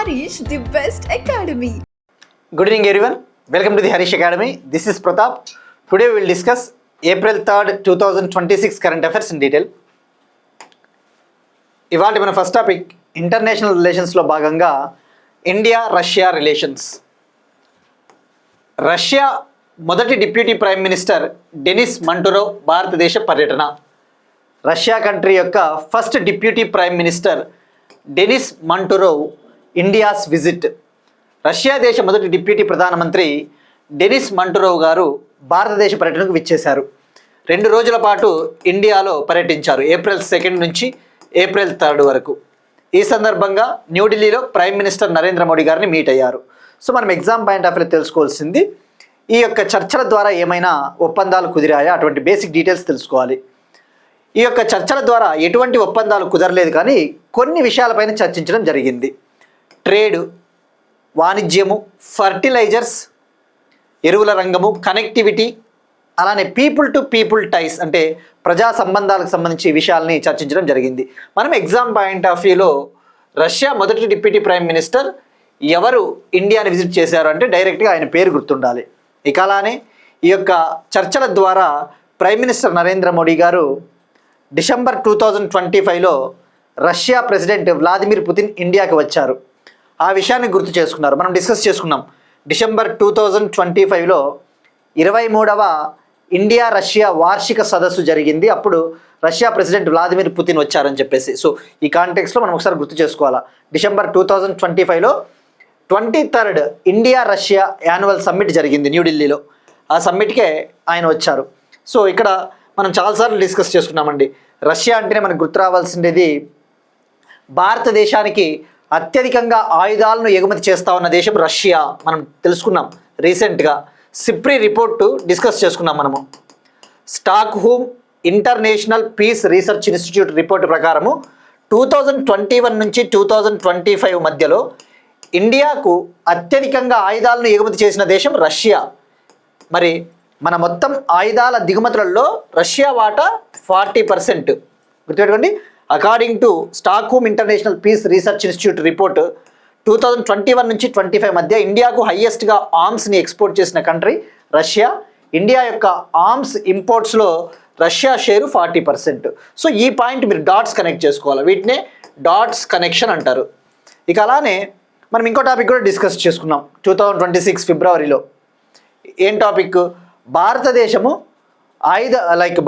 Harish, the best academy. Good evening everyone. Welcome to the Harish Academy. This is Pratap. Today we will discuss April 3rd, 2026 current affairs in detail. ఇవాళ మన first topic international రిలేషన్స్లో భాగంగా India Russia relations. Russia మొదటి deputy prime minister Denis Manturov భారతదేశ పర్యటన. Russia country యొక్క first deputy prime minister Denis Manturov India's visit. Russia దేశ మొదటి డిప్యూటీ ప్రధానమంత్రి డెనిస్ మంటురోవ్ గారు భారతదేశ పర్యటనకు విచ్చేశారు. 2 రోజుల పాటు ఇండియాలో పర్యటించారు, ఏప్రిల్ 2 నుంచి ఏప్రిల్ 3 వరకు. ఈ సందర్భంగా న్యూఢిల్లీలో ప్రైమ్ మినిస్టర్ నరేంద్ర మోడీ గారిని మీట్ అయ్యారు. సో మనం ఎగ్జామ్ పాయింట్ ఆఫ్ వ్యూ తెలుసుకోవాల్సింది, ఈ యొక్క చర్చల ద్వారా ఏమైనా ఒప్పందాలు కుదిరాయా, అటువంటి బేసిక్ డీటెయిల్స్ తెలుసుకోవాలి. ఈ యొక్క చర్చల ద్వారా ఎటువంటి ఒప్పందాలు కుదరలేదు, కానీ కొన్ని విషయాలపైన చర్చించడం జరిగింది. ట్రేడ్, వాణిజ్యము, ఫర్టిలైజర్స్, ఎరువుల రంగము, కనెక్టివిటీ, అలానే పీపుల్ టు పీపుల్ టైస్ అంటే ప్రజా సంబంధాలకు సంబంధించి విషయాల్ని చర్చించడం జరిగింది. మనం ఎగ్జామ్ పాయింట్ ఆఫ్ వ్యూలో రష్యా మొదటి డిప్యూటీ ప్రైమ్ మినిస్టర్ ఎవరు ఇండియాని విజిట్ చేశారు అంటే డైరెక్ట్గా ఆయన పేరు గుర్తుండాలి. ఇక అలానే ఈ యొక్క చర్చల ద్వారా prime minister Narendra Modi garu December 2025లో రష్యా ప్రెసిడెంట్ వ్లాదిమిర్ పుతిన్ ఇండియాకి వచ్చారు. ఆ విషయాన్ని గుర్తు చేసుకున్నారు, మనం డిస్కస్ చేసుకున్నాం. డిసెంబర్ 2025లో 23వ ఇండియా రష్యా వార్షిక సదస్సు జరిగింది. అప్పుడు రష్యా ప్రెసిడెంట్ వ్లాదిమిర్ పుతిన్ వచ్చారని చెప్పేసి. సో ఈ కాంటెక్స్లో మనం ఒకసారి గుర్తు చేసుకోవాలా. డిసెంబర్ 2025లో 23rd India Russia annual summit జరిగింది న్యూఢిల్లీలో. ఆ సమ్మిట్కే ఆయన వచ్చారు. సో ఇక్కడ మనం చాలాసార్లు డిస్కస్ చేసుకున్నామండి, రష్యా అంటేనే మనకు గుర్తు రావాల్సిండేది భారతదేశానికి అత్యధికంగా ఆయుధాలను ఎగుమతి చేస్తూ ఉన్న దేశం రష్యా. మనం తెలుసుకున్నాం రీసెంట్గా సిప్రీ రిపోర్టు డిస్కస్ చేసుకున్నాం మనము. Stockholm international peace research institute report ప్రకారము 2021 నుంచి 2025 మధ్యలో ఇండియాకు అత్యధికంగా ఆయుధాలను ఎగుమతి చేసిన దేశం రష్యా. మరి మన మొత్తం ఆయుధాల దిగుమతులలో రష్యా వాటా 40%. గుర్తుపెట్టుకోండి, according to Stockholm international peace research institute report 2021 నుంచి 25 మధ్య ఇండియాకు హైయెస్ట్గా ఆర్మ్స్ని ఎక్స్పోర్ట్ చేసిన కంట్రీ రష్యా. ఇండియా యొక్క ఆర్మ్స్ ఇంపోర్ట్స్లో రష్యా షేరు 40%. సో ఈ పాయింట్ మీరు డాట్స్ కనెక్ట్ చేసుకోవాలి, వీటినే డాట్స్ కనెక్షన్ అంటారు. ఇక అలానే మనం ఇంకో టాపిక్ కూడా డిస్కస్ చేసుకున్నాం 2026 ఫిబ్రవరిలో. ఏం టాపిక్? భారతదేశము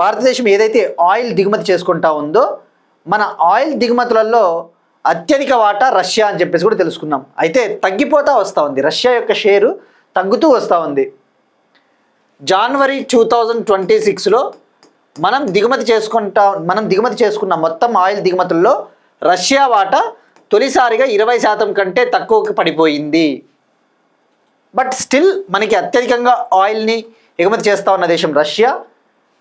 భారతదేశం ఏదైతే ఆయిల్ దిగుమతి చేసుకుంటా ఉందో మన ఆయిల్ దిగుమతులలో అత్యధిక వాటా రష్యా అని చెప్పేసి కూడా తెలుసుకున్నాం. అయితే తగ్గిపోతూ వస్తూ ఉంది, రష్యా యొక్క షేరు తగ్గుతూ వస్తూ ఉంది. జనవరి 2026లో మనం దిగుమతి చేసుకున్న మొత్తం ఆయిల్ దిగుమతుల్లో రష్యా వాటా తొలిసారిగా 20% కంటే తక్కువకి పడిపోయింది. బట్ స్టిల్ మనకి అత్యధికంగా ఆయిల్ని ఎగుమతి చేస్తూ ఉన్న దేశం రష్యా.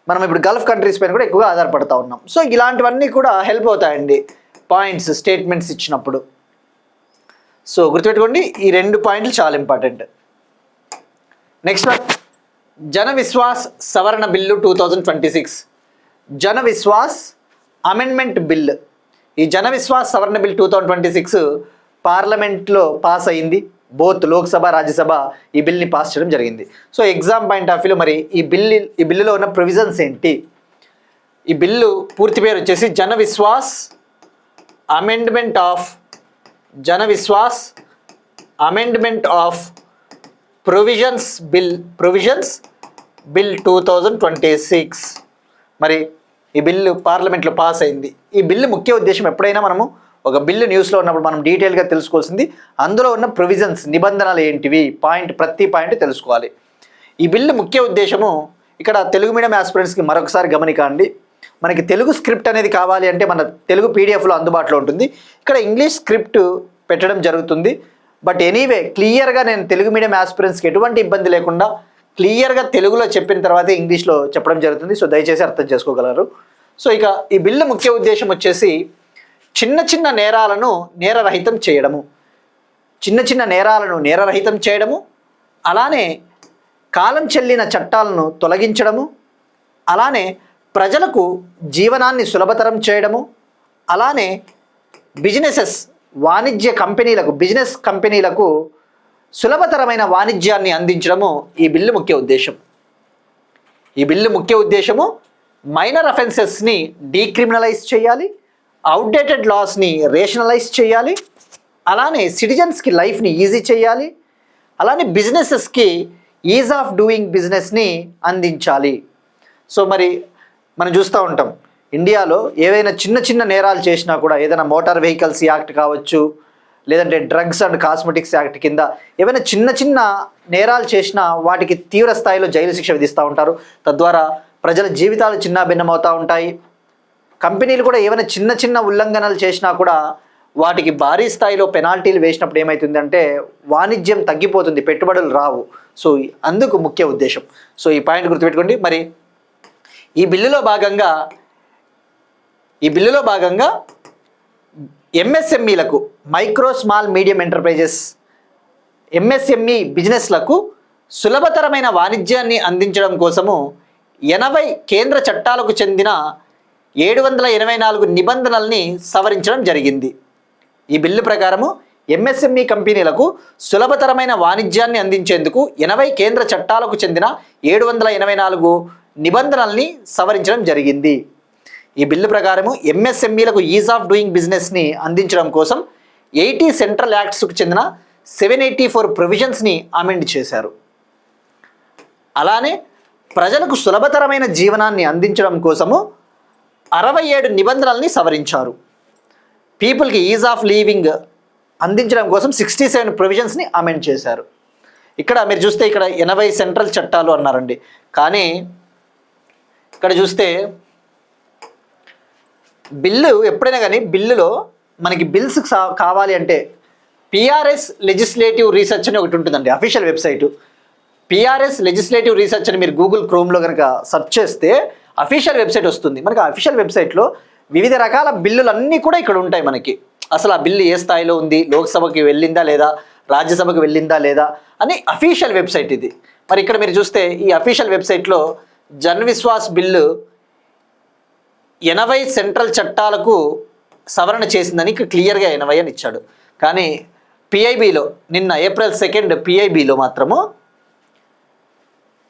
మనం ఇప్పుడు గల్ఫ్ కంట్రీస్ పైన కూడా ఎక్కువగా ఆధారపడుతూ ఉన్నాం. సో ఇలాంటివన్నీ కూడా హెల్ప్ అవుతాయండి పాయింట్స్, స్టేట్మెంట్స్ ఇచ్చినప్పుడు. సో గుర్తుపెట్టుకోండి, ఈ 2 పాయింట్లు చాలా ఇంపార్టెంట్. నెక్స్ట్ వన్, జన విశ్వాస్ సవరణ బిల్లు 2026. జన విశ్వాస్ అమెండ్మెంట్ బిల్. ఈ జన విశ్వాస్ సవరణ బిల్ 2026 పార్లమెంట్లో పాస్ అయింది. బోత్ లోక్సభ, రాజ్యసభ ఈ బిల్ని పాస్ చేయడం జరిగింది. సో ఎగ్జామ్ పాయింట్ ఆఫ్ వ్యూలో మరి ఈ బిల్లులో ఉన్న ప్రొవిజన్స్ ఏంటి? ఈ బిల్లు పూర్తి పేరు వచ్చేసి జన Vishwas amendment of provisions bill 2026. మరి ఈ బిల్లు పార్లమెంట్లో పాస్ అయింది. ఈ బిల్లు ముఖ్య ఉద్దేశం, ఎప్పుడైనా మనము ఒక బిల్లు న్యూస్లో ఉన్నప్పుడు మనం డీటెయిల్గా తెలుసుకోవాల్సింది అందులో ఉన్న ప్రొవిజన్స్, నిబంధనలు ఏంటివి, ప్రతి పాయింట్ తెలుసుకోవాలి. ఈ బిల్లు ముఖ్య ఉద్దేశము, ఇక్కడ తెలుగు మీడియం ఆస్పిరెంట్స్కి మరొకసారి గమనికండి, మనకి తెలుగు స్క్రిప్ట్ అనేది కావాలి అంటే మన తెలుగు పీడిఎఫ్లో అందుబాటులో ఉంటుంది. ఇక్కడ ఇంగ్లీష్ స్క్రిప్ట్ పెట్టడం జరుగుతుంది. బట్ ఎనీవే క్లియర్గా నేను తెలుగు మీడియం ఆస్పిరెంట్స్కి ఎటువంటి ఇబ్బంది లేకుండా క్లియర్గా తెలుగులో చెప్పిన తర్వాతే ఇంగ్లీష్లో చెప్పడం జరుగుతుంది. సో దయచేసి అర్థం చేసుకోగలరు. సో ఇక ఈ బిల్లు ముఖ్య ఉద్దేశం వచ్చేసి చిన్న చిన్న నేరాలను నేరరహితం చేయడము, అలానే కాలం చెల్లిన చట్టాలను తొలగించడము, అలానే ప్రజలకు జీవనాన్ని సులభతరం చేయడము, అలానే బిజినెసెస్ వాణిజ్య కంపెనీలకు, బిజినెస్ కంపెనీలకు సులభతరమైన వాణిజ్యాన్ని అందించడము ఈ బిల్లు ముఖ్య ఉద్దేశం. ఈ బిల్లు ముఖ్య ఉద్దేశము మైనర్ అఫెన్సెస్ని డీక్రిమినలైజ్ చేయాలి, అవుట్డేటెడ్ లాస్ని రేషనలైజ్ చేయాలి, అలానే సిటిజన్స్కి లైఫ్ని ఈజీ చేయాలి, అలానే బిజినెసెస్కి ఈజ్ ఆఫ్ డూయింగ్ బిజినెస్ని అందించాలి. సో మరి మనం చూస్తూ ఉంటాం ఇండియాలో ఏవైనా చిన్న చిన్న నేరాలు చేసినా కూడా, ఏదైనా మోటార్ వెహికల్స్ యాక్ట్ కావచ్చు, లేదంటే డ్రగ్స్ అండ్ కాస్మెటిక్స్ యాక్ట్ కింద ఏవైనా చిన్న చిన్న నేరాలు చేసినా వాటికి తీవ్ర స్థాయిలో జైలు శిక్ష విధిస్తూ ఉంటారు. తద్వారా ప్రజల జీవితాలు చిన్నాభిన్నమవుతూ ఉంటాయి. కంపెనీలు కూడా ఏమైనా చిన్న చిన్న ఉల్లంఘనలు చేసినా కూడా వాటికి భారీ స్థాయిలో పెనాల్టీలు వేసినప్పుడు ఏమవుతుందంటే వాణిజ్యం తగ్గిపోతుంది, పెట్టుబడులు రావు. సో అందుకు ముఖ్య ఉద్దేశం. సో ఈ పాయింట్ గుర్తుపెట్టుకోండి. మరి ఈ బిల్లులో భాగంగా ఎంఎస్ఎంఈలకు, micro small medium enterprises, MSME బిజినెస్లకు సులభతరమైన వాణిజ్యాన్ని అందించడం కోసము 80 కేంద్ర చట్టాలకు చెందిన 784 నిబంధనల్ని సవరించడం జరిగింది. ఈ బిల్లు ప్రకారము ఎంఎస్ఎంఈ కంపెనీలకు సులభతరమైన వాణిజ్యాన్ని అందించేందుకు 80 కేంద్ర చట్టాలకు చెందిన 784 నిబంధనల్ని సవరించడం జరిగింది. ఈ బిల్లు ప్రకారము ఎంఎస్ఎంఈలకు ఈజ్ ఆఫ్ డూయింగ్ బిజినెస్ని అందించడం కోసం 80 సెంట్రల్ యాక్ట్స్కు చెందిన 784 ప్రొవిజన్స్ని అమెండ్ చేశారు. అలానే ప్రజలకు సులభతరమైన జీవనాన్ని అందించడం కోసము 67 నిబంధనల్ని సవరించారు. పీపుల్కి ఈజ్ ఆఫ్ లివింగ్ అందించడం కోసం 67 ప్రొవిజన్స్ని అమెండ్ చేశారు. ఇక్కడ మీరు చూస్తే ఇక్కడ 80 సెంట్రల్ చట్టాలు అన్నారండి, కానీ ఇక్కడ చూస్తే బిల్లు ఎప్పుడైనా కానీ బిల్లులో మనకి బిల్స్ కావాలి అంటే పిఆర్ఎస్ లెజిస్లేటివ్ రీసెర్చ్ అని ఒకటి ఉంటుందండి, official website. PRS legislative research అని మీరు గూగుల్ క్రోమ్లో కనుక సెర్చ్ చేస్తే అఫీషియల్ వెబ్సైట్ వస్తుంది. మనకి ఆ అఫీషియల్ వెబ్సైట్లో వివిధ రకాల బిల్లులు అన్నీ కూడా ఇక్కడ ఉంటాయి మనకి. అసలు ఆ బిల్లు ఏ స్థాయిలో ఉంది, లోక్సభకి వెళ్ళిందా లేదా, రాజ్యసభకి వెళ్ళిందా లేదా అని అఫీషియల్ వెబ్సైట్ ఇది. మరి ఇక్కడ మీరు చూస్తే ఈ అఫీషియల్ వెబ్సైట్లో జన్ విశ్వాస్ బిల్లు 80 సెంట్రల్ చట్టాలకు సవరణ చేసిందని ఇక్కడ క్లియర్గా 80 అని ఇచ్చాడు. కానీ పిఐబిలో నిన్న April 2 పిఐబిలో మాత్రము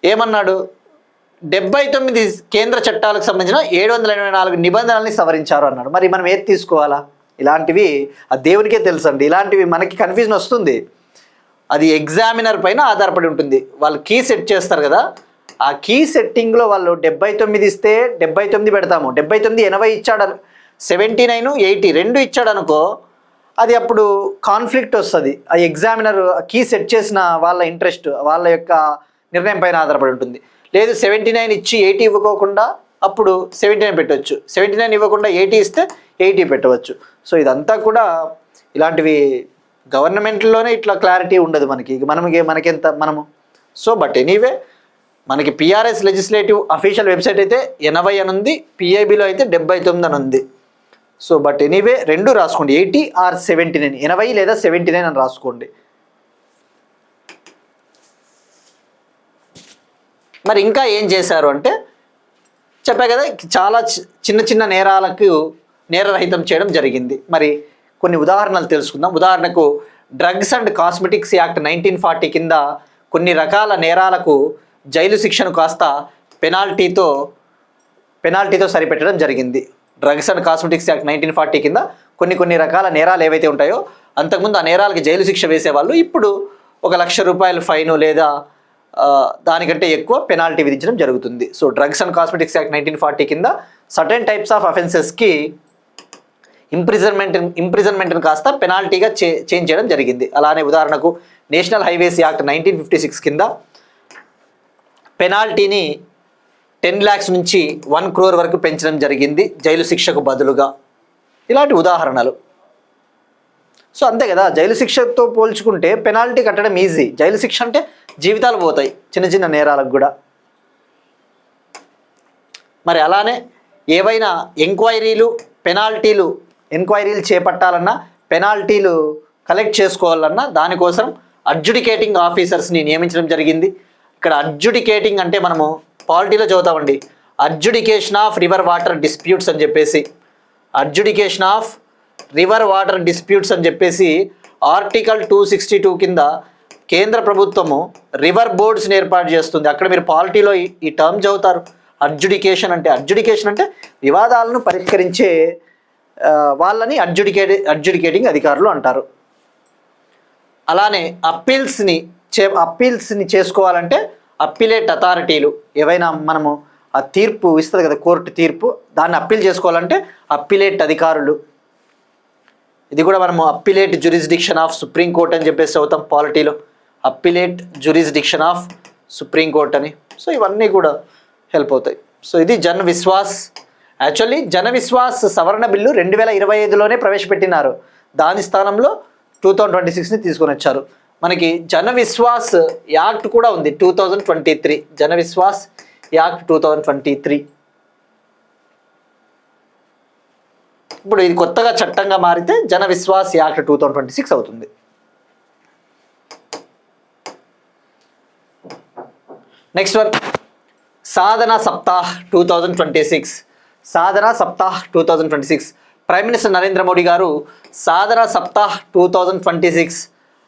ఏమన్నాడు, 79 కేంద్ర చట్టాలకు సంబంధించిన 784 నిబంధనల్ని సవరించారు అన్నాడు. మరి మనం ఏది తీసుకోవాలా? ఇలాంటివి ఆ దేవునికే తెలుసు అండి. ఇలాంటివి మనకి కన్ఫ్యూజన్ వస్తుంది. అది ఎగ్జామినర్ పైన ఆధారపడి ఉంటుంది. వాళ్ళు కీ సెట్ చేస్తారు కదా, ఆ కీ సెట్టింగ్లో వాళ్ళు 79 ఇస్తే 79 పెడతాము, 79 80 ఇచ్చాడు, 79 80 రెండు ఇచ్చాడు అనుకో, అది అప్పుడు కాన్ఫ్లిక్ట్ వస్తుంది. ఆ ఎగ్జామినర్ కీ సెట్ చేసిన వాళ్ళ ఇంట్రెస్ట్, వాళ్ళ యొక్క నిర్ణయం పైన ఆధారపడి ఉంటుంది. లేదు 79 ఇచ్చి 80 ఇవ్వకోకుండా అప్పుడు 79 పెట్టవచ్చు, 79 ఇవ్వకుండా 80 ఇస్తే 80 పెట్టవచ్చు. సో ఇదంతా కూడా ఇలాంటివి గవర్నమెంట్లోనే ఇట్లా క్లారిటీ ఉండదు మనకి, మనకెంత మనము. సో బట్ ఎనీవే మనకి పిఆర్ఎస్ లెజిస్లేటివ్ అఫీషియల్ వెబ్సైట్ అయితే 80 అని ఉంది, పిఐబిలో అయితే 79 అని ఉంది. సో బట్ ఎనీవే రెండు రాసుకోండి, 80 ఆర్ 79, 80 లేదా 79 అని రాసుకోండి. మరి ఇంకా ఏం చేశారు అంటే చెప్పా కదా, చాలా చిన్న చిన్న నేరాలకు నేరరహితం చేయడం జరిగింది. మరి కొన్ని ఉదాహరణలు తెలుసుకుందాం. ఉదాహరణకు డ్రగ్స్ అండ్ కాస్మెటిక్స్ యాక్ట్ 1940 కింద కొన్ని రకాల నేరాలకు జైలు శిక్షను కాస్త పెనాల్టీతో సరిపెట్టడం జరిగింది. డ్రగ్స్ అండ్ కాస్మెటిక్స్ యాక్ట్ 1940 కింద కొన్ని రకాల నేరాలు ఏవైతే ఉంటాయో అంతకుముందు ఆ నేరాలకి జైలు శిక్ష వేసేవాళ్ళు, ఇప్పుడు 1,00,000 రూపాయల ఫైను లేదా దానికంటే ఎక్కువ పెనాల్టీ విధించడం జరుగుతుంది. So drugs and cosmetics act 1940 కింద సర్టెన్ టైప్స్ ఆఫ్ అఫెన్సెస్కి ఇంప్రిజన్మెంట్ని కాస్త పెనాల్టీగా చేంజ్ చేయడం జరిగింది. అలానే ఉదాహరణకు నేషనల్ హైవేస్ యాక్ట్ 1956 కింద పెనాల్టీని 10 lakhs నుంచి 1 crore వరకు పెంచడం జరిగింది జైలు శిక్షకు బదులుగా. ఇలాంటి ఉదాహరణలు. సో అంతే కదా, జైలు శిక్షతో పోల్చుకుంటే పెనాల్టీ కట్టడం ఈజీ. జైలు శిక్ష అంటే జీవితాలు పోతాయి చిన్న చిన్న నేరాలకు కూడా. మరి అలానే ఏవైనా ఎంక్వైరీలు చేపట్టాలన్నా, పెనాల్టీలు కలెక్ట్ చేసుకోవాలన్నా దానికోసం అడ్జుడికేటింగ్ ఆఫీసర్స్ని నియమించడం జరిగింది. ఇక్కడ అడ్జుడికేటింగ్ అంటే మనము పాలిటీలో చదువుతామండి, adjudication of river water disputes అని చెప్పేసి. Adjudication of river water disputes అని చెప్పేసి ఆర్టికల్ 262 కింద కేంద్ర ప్రభుత్వము రివర్ బోర్డ్స్ని ఏర్పాటు చేస్తుంది. అక్కడ మీరు పాలిటీలో ఈ టర్మ్ చదువుతారు. అడ్జుడికేషన్ అంటే వివాదాలను పరిష్కరించే వాళ్ళని అడ్జుడికేటింగ్ అధికారులు అంటారు. అలానే అప్పీల్స్ని చేసుకోవాలంటే అప్పీలేట్ అథారిటీలు, ఏవైనా మనము ఆ తీర్పు ఇస్తుంది కదా కోర్టు తీర్పు, దాన్ని అప్పీల్ చేసుకోవాలంటే అప్పీలేట్ అధికారులు. ఇది కూడా మనము appellate jurisdiction of Supreme Court అని చెప్పేసి చదువుతాం పాలిటీలో, appellate jurisdiction of Supreme Court అని. సో ఇవన్నీ కూడా హెల్ప్ అవుతాయి. సో ఇది జన్ విశ్వాస్. యాక్చువల్లీ జన విశ్వాస్ సవరణ బిల్లు 2025లోనే ప్రవేశపెట్టినారు. దాని స్థానంలో 2026ని తీసుకొని వచ్చారు. మనకి జన విశ్వాస్ యాక్ట్ కూడా ఉంది 2023, జన విశ్వాస్ యాక్ట్ 2023. ఇప్పుడు ఇది కొత్తగా చట్టంగా మారితే జన విశ్వాస్ యాక్ట్ 2026 అవుతుంది. నెక్స్ట్ వన్, సాధనా సప్తాహ్ 2026. సాధనా సప్తాహ్ 2026 ప్రైమ్ మినిస్టర్ నరేంద్ర మోడీ గారు సాధనా సప్తాహ్ 2026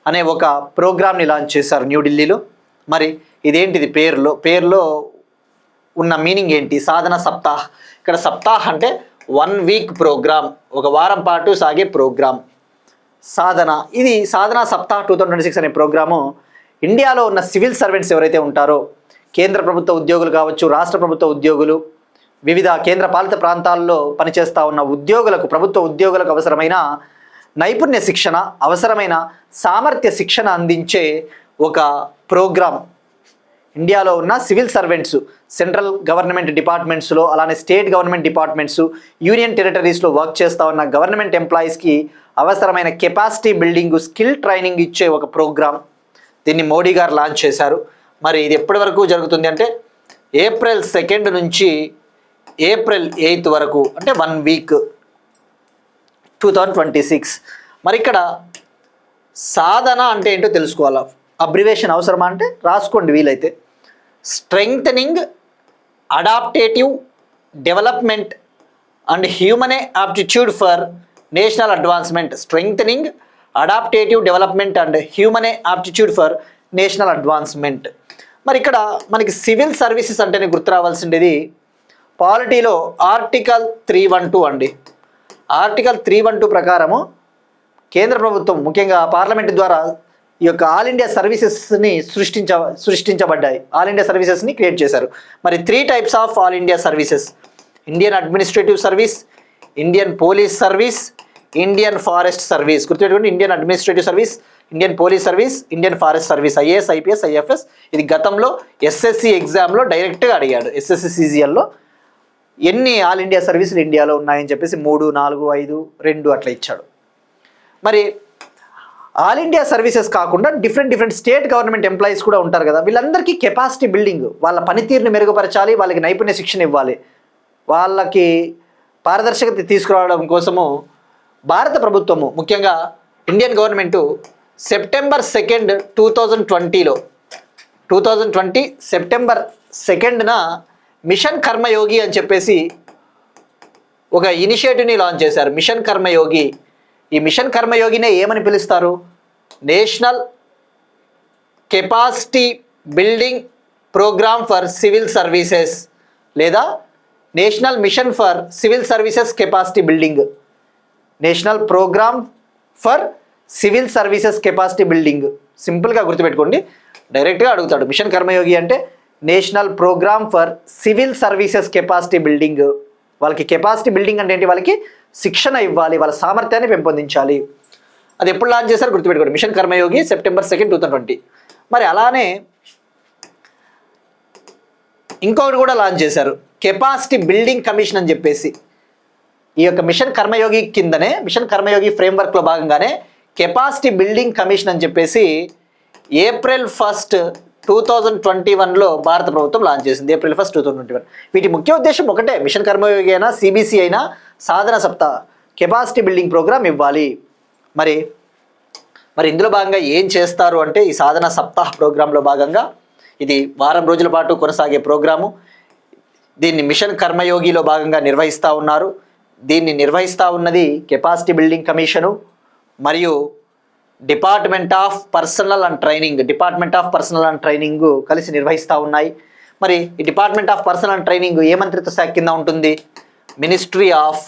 అనే ఒక ప్రోగ్రామ్ని లాంచ్ చేశారు న్యూఢిల్లీలో. మరి ఇదేంటిది, పేరులో ఉన్న మీనింగ్ ఏంటి? సాధనా సప్తాహ్. ఇక్కడ సప్తాహ్ అంటే 1 వీక్ ప్రోగ్రామ్, ఒక వారం పాటు సాగే ప్రోగ్రామ్ సాధన. ఇది సాధనా సప్తాహ్ 2026 అనే ప్రోగ్రాము ఇండియాలో ఉన్న సివిల్ సర్వెంట్స్ ఎవరైతే ఉంటారో, కేంద్ర ప్రభుత్వ ఉద్యోగులు కావచ్చు, రాష్ట్ర ప్రభుత్వ ఉద్యోగులు, వివిధ కేంద్ర పాలిత ప్రాంతాల్లో పనిచేస్తూ ఉన్న ఉద్యోగులకు, ప్రభుత్వ ఉద్యోగులకు అవసరమైన నైపుణ్య శిక్షణ, అవసరమైన సామర్థ్య శిక్షణ అందించే ఒక ప్రోగ్రామ్. ఇండియాలో ఉన్న సివిల్ సర్వెంట్స్, సెంట్రల్ గవర్నమెంట్ డిపార్ట్మెంట్స్లో, అలానే స్టేట్ గవర్నమెంట్ డిపార్ట్మెంట్స్, యూనియన్ టెరిటరీస్లో వర్క్ చేస్తూ ఉన్న గవర్నమెంట్ ఎంప్లాయీస్కి అవసరమైన కెపాసిటీ బిల్డింగ్, స్కిల్ ట్రైనింగ్ ఇచ్చే ఒక ప్రోగ్రామ్. దీన్ని మోడీ గారు లాంచ్ చేశారు. మరి ఇది ఎప్పటి వరకు జరుగుతుంది అంటే April 2 నుంచి April 8 వరకు, అంటే 1 వీక్ 2026. మరి ఇక్కడ సాధన అంటే ఏంటో తెలుసుకోవాలా. అబ్రివేషన్ అవసరమా అంటే రాసుకోండి వీలైతే. Strengthening adaptive development and human aptitude for national advancement. Strengthening adaptive development and human aptitude for national advancement. మరి ఇక్కడ మనకి సివిల్ సర్వీసెస్ అంటేనే గుర్తు రావాల్సిండేది పాలిటీలో ఆర్టికల్ 312 అండి. ఆర్టికల్ 312 ప్రకారము కేంద్ర ప్రభుత్వం, ముఖ్యంగా పార్లమెంట్ ద్వారా ఈ యొక్క ఆల్ ఇండియా సర్వీసెస్ని సృష్టించబడ్డాయి. ఆల్ ఇండియా సర్వీసెస్ని క్రియేట్ చేశారు. మరి 3 types of All India services: Indian Administrative Service, Indian Police Service, Indian Forest Service. గుర్తుపెట్టుకోండి, Indian Administrative Service, Indian Police Service, Indian Forest Service. IAS, IPS, IFS. ఇది గతంలో SSC ఎగ్జామ్లో డైరెక్ట్గా అడిగాడు. ఎస్ఎస్సి సిజిఎల్లో ఎన్ని ఆల్ ఇండియా సర్వీసులు ఇండియాలో ఉన్నాయని చెప్పేసి 3, 4, 5, 2 అట్లా ఇచ్చాడు. మరి ఆల్ ఇండియా సర్వీసెస్ కాకుండా డిఫరెంట్ స్టేట్ గవర్నమెంట్ ఎంప్లాయీస్ కూడా ఉంటారు కదా, వీళ్ళందరికీ కెపాసిటీ బిల్డింగ్, వాళ్ళ పనితీరుని మెరుగుపరచాలి, వాళ్ళకి నైపుణ్య శిక్షణ ఇవ్వాలి, వాళ్ళకి పారదర్శకత తీసుకురావడం కోసము భారత ప్రభుత్వము, ముఖ్యంగా ఇండియన్ గవర్నమెంటు September 2, 2020 September 2న మిషన్ కర్మయోగి అని చెప్పేసి ఒక ఇనిషియేటివ్ని లాంచ్ చేశారు. మిషన్ కర్మయోగి. ఈ మిషన్ కర్మయోగినే ఏమని పిలుస్తారు? National capacity building programme for civil services, లేదా national mission for civil services capacity building. National programme for civil services capacity building. సింపుల్గా గుర్తుపెట్టుకోండి, డైరెక్ట్గా అడుగుతాడు. మిషన్ కర్మయోగి అంటే national programme for civil services capacity building. వాళ్ళకి కెపాసిటీ బిల్డింగ్ అంటే ఏంటి? వాళ్ళకి శిక్షణ ఇవ్వాలి, వాళ్ళ సామర్థ్యాన్ని పెంపొందించాలి. అది ఎప్పుడు లాంచ్ చేశారు గుర్తుపెట్టుకోండి, మిషన్ కర్మయోగి September 2, 2020. మరి అలానే ఇంకొకటి కూడా లాంచ్ చేశారు, కెపాసిటీ బిల్డింగ్ కమిషన్ అని చెప్పేసి. ఈ యొక్క మిషన్ కర్మయోగి కిందనే, మిషన్ కర్మయోగి ఫ్రేమ్వర్క్లో భాగంగానే కెపాసిటీ బిల్డింగ్ కమిషన్ అని చెప్పేసి April 1, 2021లో భారత ప్రభుత్వం లాంచ్ చేసింది. April 1, 2021. వీటి ముఖ్య ఉద్దేశం ఒకటే, మిషన్ కర్మయోగి అయినా, సిబిసి అయినా, సాధన సప్తాహ్ కెపాసిటీ బిల్డింగ్ ప్రోగ్రామ్ ఇవ్వాలి. మరి ఇందులో భాగంగా ఏం చేస్తారు అంటే, ఈ సాధన సప్తాహ్ ప్రోగ్రాంలో భాగంగా ఇది వారం రోజుల పాటు కొనసాగే ప్రోగ్రాము. దీన్ని మిషన్ కర్మయోగిలో భాగంగా నిర్వహిస్తూ ఉన్నారు. దీన్ని నిర్వహిస్తూ ఉన్నది కెపాసిటీ బిల్డింగ్ కమిషను మరియు Department of Personnel and Training కలిసి నిర్వహిస్తూ ఉన్నాయి. మరి ఈ Department of Personnel and Training ఏ మంత్రిత్వ శాఖ కింద ఉంటుంది? Ministry of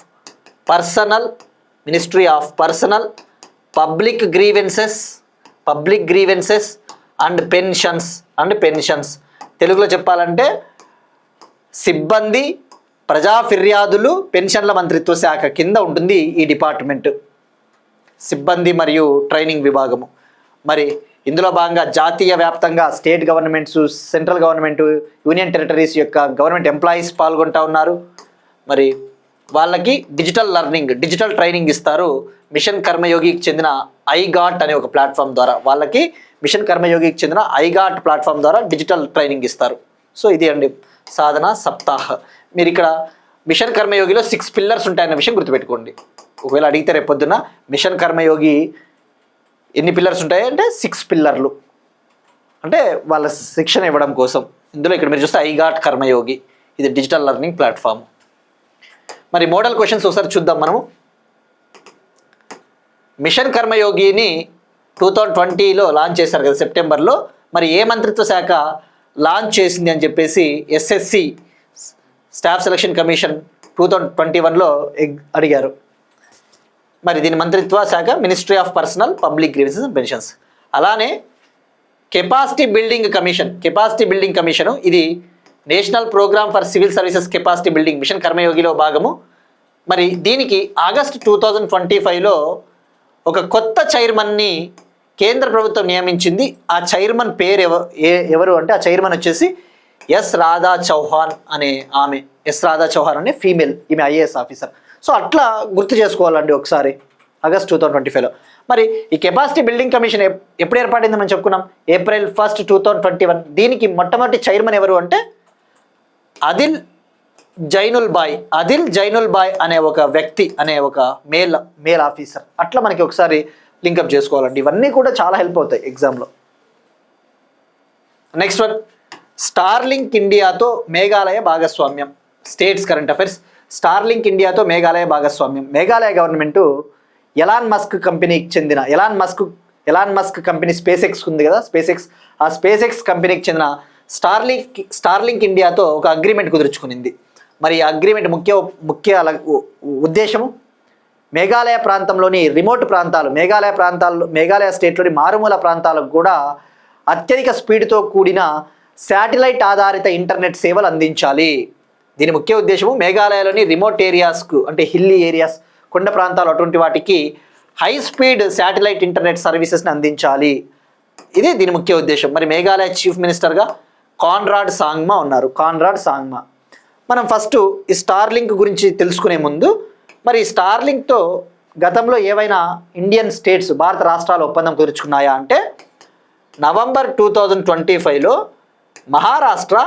Personnel Public Grievances and Pensions. తెలుగులో చెప్పాలంటే సిబ్బంది, ప్రజా ఫిర్యాదులు, పెన్షన్ల మంత్రిత్వ శాఖ కింద ఉంటుంది ఈ డిపార్ట్మెంట్, సిబ్బంది మరియు ట్రైనింగ్ విభాగము. మరి ఇందులో భాగంగా జాతీయ వ్యాప్తంగా state governments, central government, union territories యొక్క గవర్నమెంట్ ఎంప్లాయీస్ పాల్గొంటూ ఉన్నారు. మరి వాళ్ళకి డిజిటల్ ట్రైనింగ్ ఇస్తారు. మిషన్ కర్మయోగికి చెందిన ఐగాట్ అనే ఒక ప్లాట్ఫామ్ ద్వారా ప్లాట్ఫామ్ ద్వారా డిజిటల్ ట్రైనింగ్ ఇస్తారు. సో ఇది అండి సాధన సప్తాహ్. మీరు ఇక్కడ మిషన్ కర్మయోగిలో 6 పిల్లర్స్ ఉంటాయన్న విషయం గుర్తుపెట్టుకోండి. ఒకవేళ అడిగితే రేపు పొద్దున్న మిషన్ కర్మయోగి ఎన్ని పిల్లర్స్ ఉంటాయి అంటే 6 పిల్లర్లు, అంటే వాళ్ళ శిక్షణ ఇవ్వడం కోసం. ఇందులో ఇక్కడ మీరు చూస్తే ఐగాట్ కర్మయోగి, ఇది డిజిటల్ లెర్నింగ్ ప్లాట్ఫామ్. మరి మోడల్ క్వశ్చన్స్ ఒకసారి చూద్దాం మనము. మిషన్ కర్మయోగిని 2020లో లాంచ్ చేశారు కదా, సెప్టెంబర్లో. మరి ఏ మంత్రిత్వ శాఖ లాంచ్ చేసింది అని చెప్పేసి ఎస్ఎస్సి స్టాఫ్ సెలక్షన్ కమిషన్ 2021లో అడిగారు. మరి దీని మంత్రిత్వ శాఖ Ministry of Personnel Public Grievances and Pensions. అలానే కెపాసిటీ బిల్డింగ్ కమిషన్ ఇది national programme for civil services capacity building mission కర్మయోగిలో భాగము. మరి దీనికి ఆగస్టు 2025లో ఒక కొత్త చైర్మన్ని కేంద్ర ప్రభుత్వం నియమించింది. ఆ చైర్మన్ పేరు ఎవరు అంటే ఆ చైర్మన్ వచ్చేసి ఎస్ రాధా చౌహాన్ అనే ఫీమేల్, ఈమె ఐఏఎస్ ఆఫీసర్. సో అట్లా గుర్తు చేసుకోవాలండి ఒకసారి ఆగస్ట్ 2025లో. మరి ఈ కెపాసిటీ బిల్డింగ్ కమిషన్ ఎప్పుడు ఏర్పడింది మనం చెప్పుకున్నాం, April 1, 2021. దీనికి మొట్టమొదటి చైర్మన్ ఎవరు అంటే అదిల్ జైనుల్ బాయ్ అనే ఒక వ్యక్తి, అనే ఒక మేల్ ఆఫీసర్. అట్లా మనకి ఒకసారి లింకప్ చేసుకోవాలండి. ఇవన్నీ కూడా చాలా హెల్ప్ అవుతాయి ఎగ్జామ్లో. నెక్స్ట్ వన్, స్టార్లింక్ ఇండియాతో మేఘాలయ భాగస్వామ్యం. States current affairs. స్టార్లింక్ ఇండియాతో మేఘాలయ భాగస్వామ్యం. మేఘాలయ గవర్నమెంట్ ఎలాన్ మస్క్ కంపెనీకి చెందిన Elon Musk company SpaceX ఉంది కదా, ఆ స్పేస్ ఎక్స్ కంపెనీకి చెందిన స్టార్లింక్ ఇండియాతో ఒక అగ్రిమెంట్ కుదుర్చుకునింది. మరి ఈ అగ్రిమెంట్ ముఖ్య ఉద్దేశము మేఘాలయ ప్రాంతంలోని రిమోట్ ప్రాంతాలు, మేఘాలయ స్టేట్లోని మారుమూల ప్రాంతాలకు కూడా అత్యధిక స్పీడ్తో కూడిన శాటిలైట్ ఆధారిత ఇంటర్నెట్ సేవలు అందించాలి. దీని ముఖ్య ఉద్దేశము మేఘాలయలోని రిమోట్ ఏరియాస్కు, అంటే హిల్లీ ఏరియాస్, కొండ ప్రాంతాలు, అటువంటి వాటికి హై స్పీడ్ శాటిలైట్ ఇంటర్నెట్ సర్వీసెస్ని అందించాలి. ఇది దీని ముఖ్య ఉద్దేశం. మరి మేఘాలయ చీఫ్ మినిస్టర్గా కాన్రాడ్ సాంగ్మా ఉన్నారు. మనం ఫస్ట్ ఈ స్టార్లింక్ గురించి తెలుసుకునే ముందు, మరి ఈ స్టార్లింక్తో గతంలో ఏవైనా ఇండియన్ స్టేట్స్, భారత రాష్ట్రాలు ఒప్పందం కుదుర్చుకున్నాయా అంటే నవంబర్ 2025లో మహారాష్ట్ర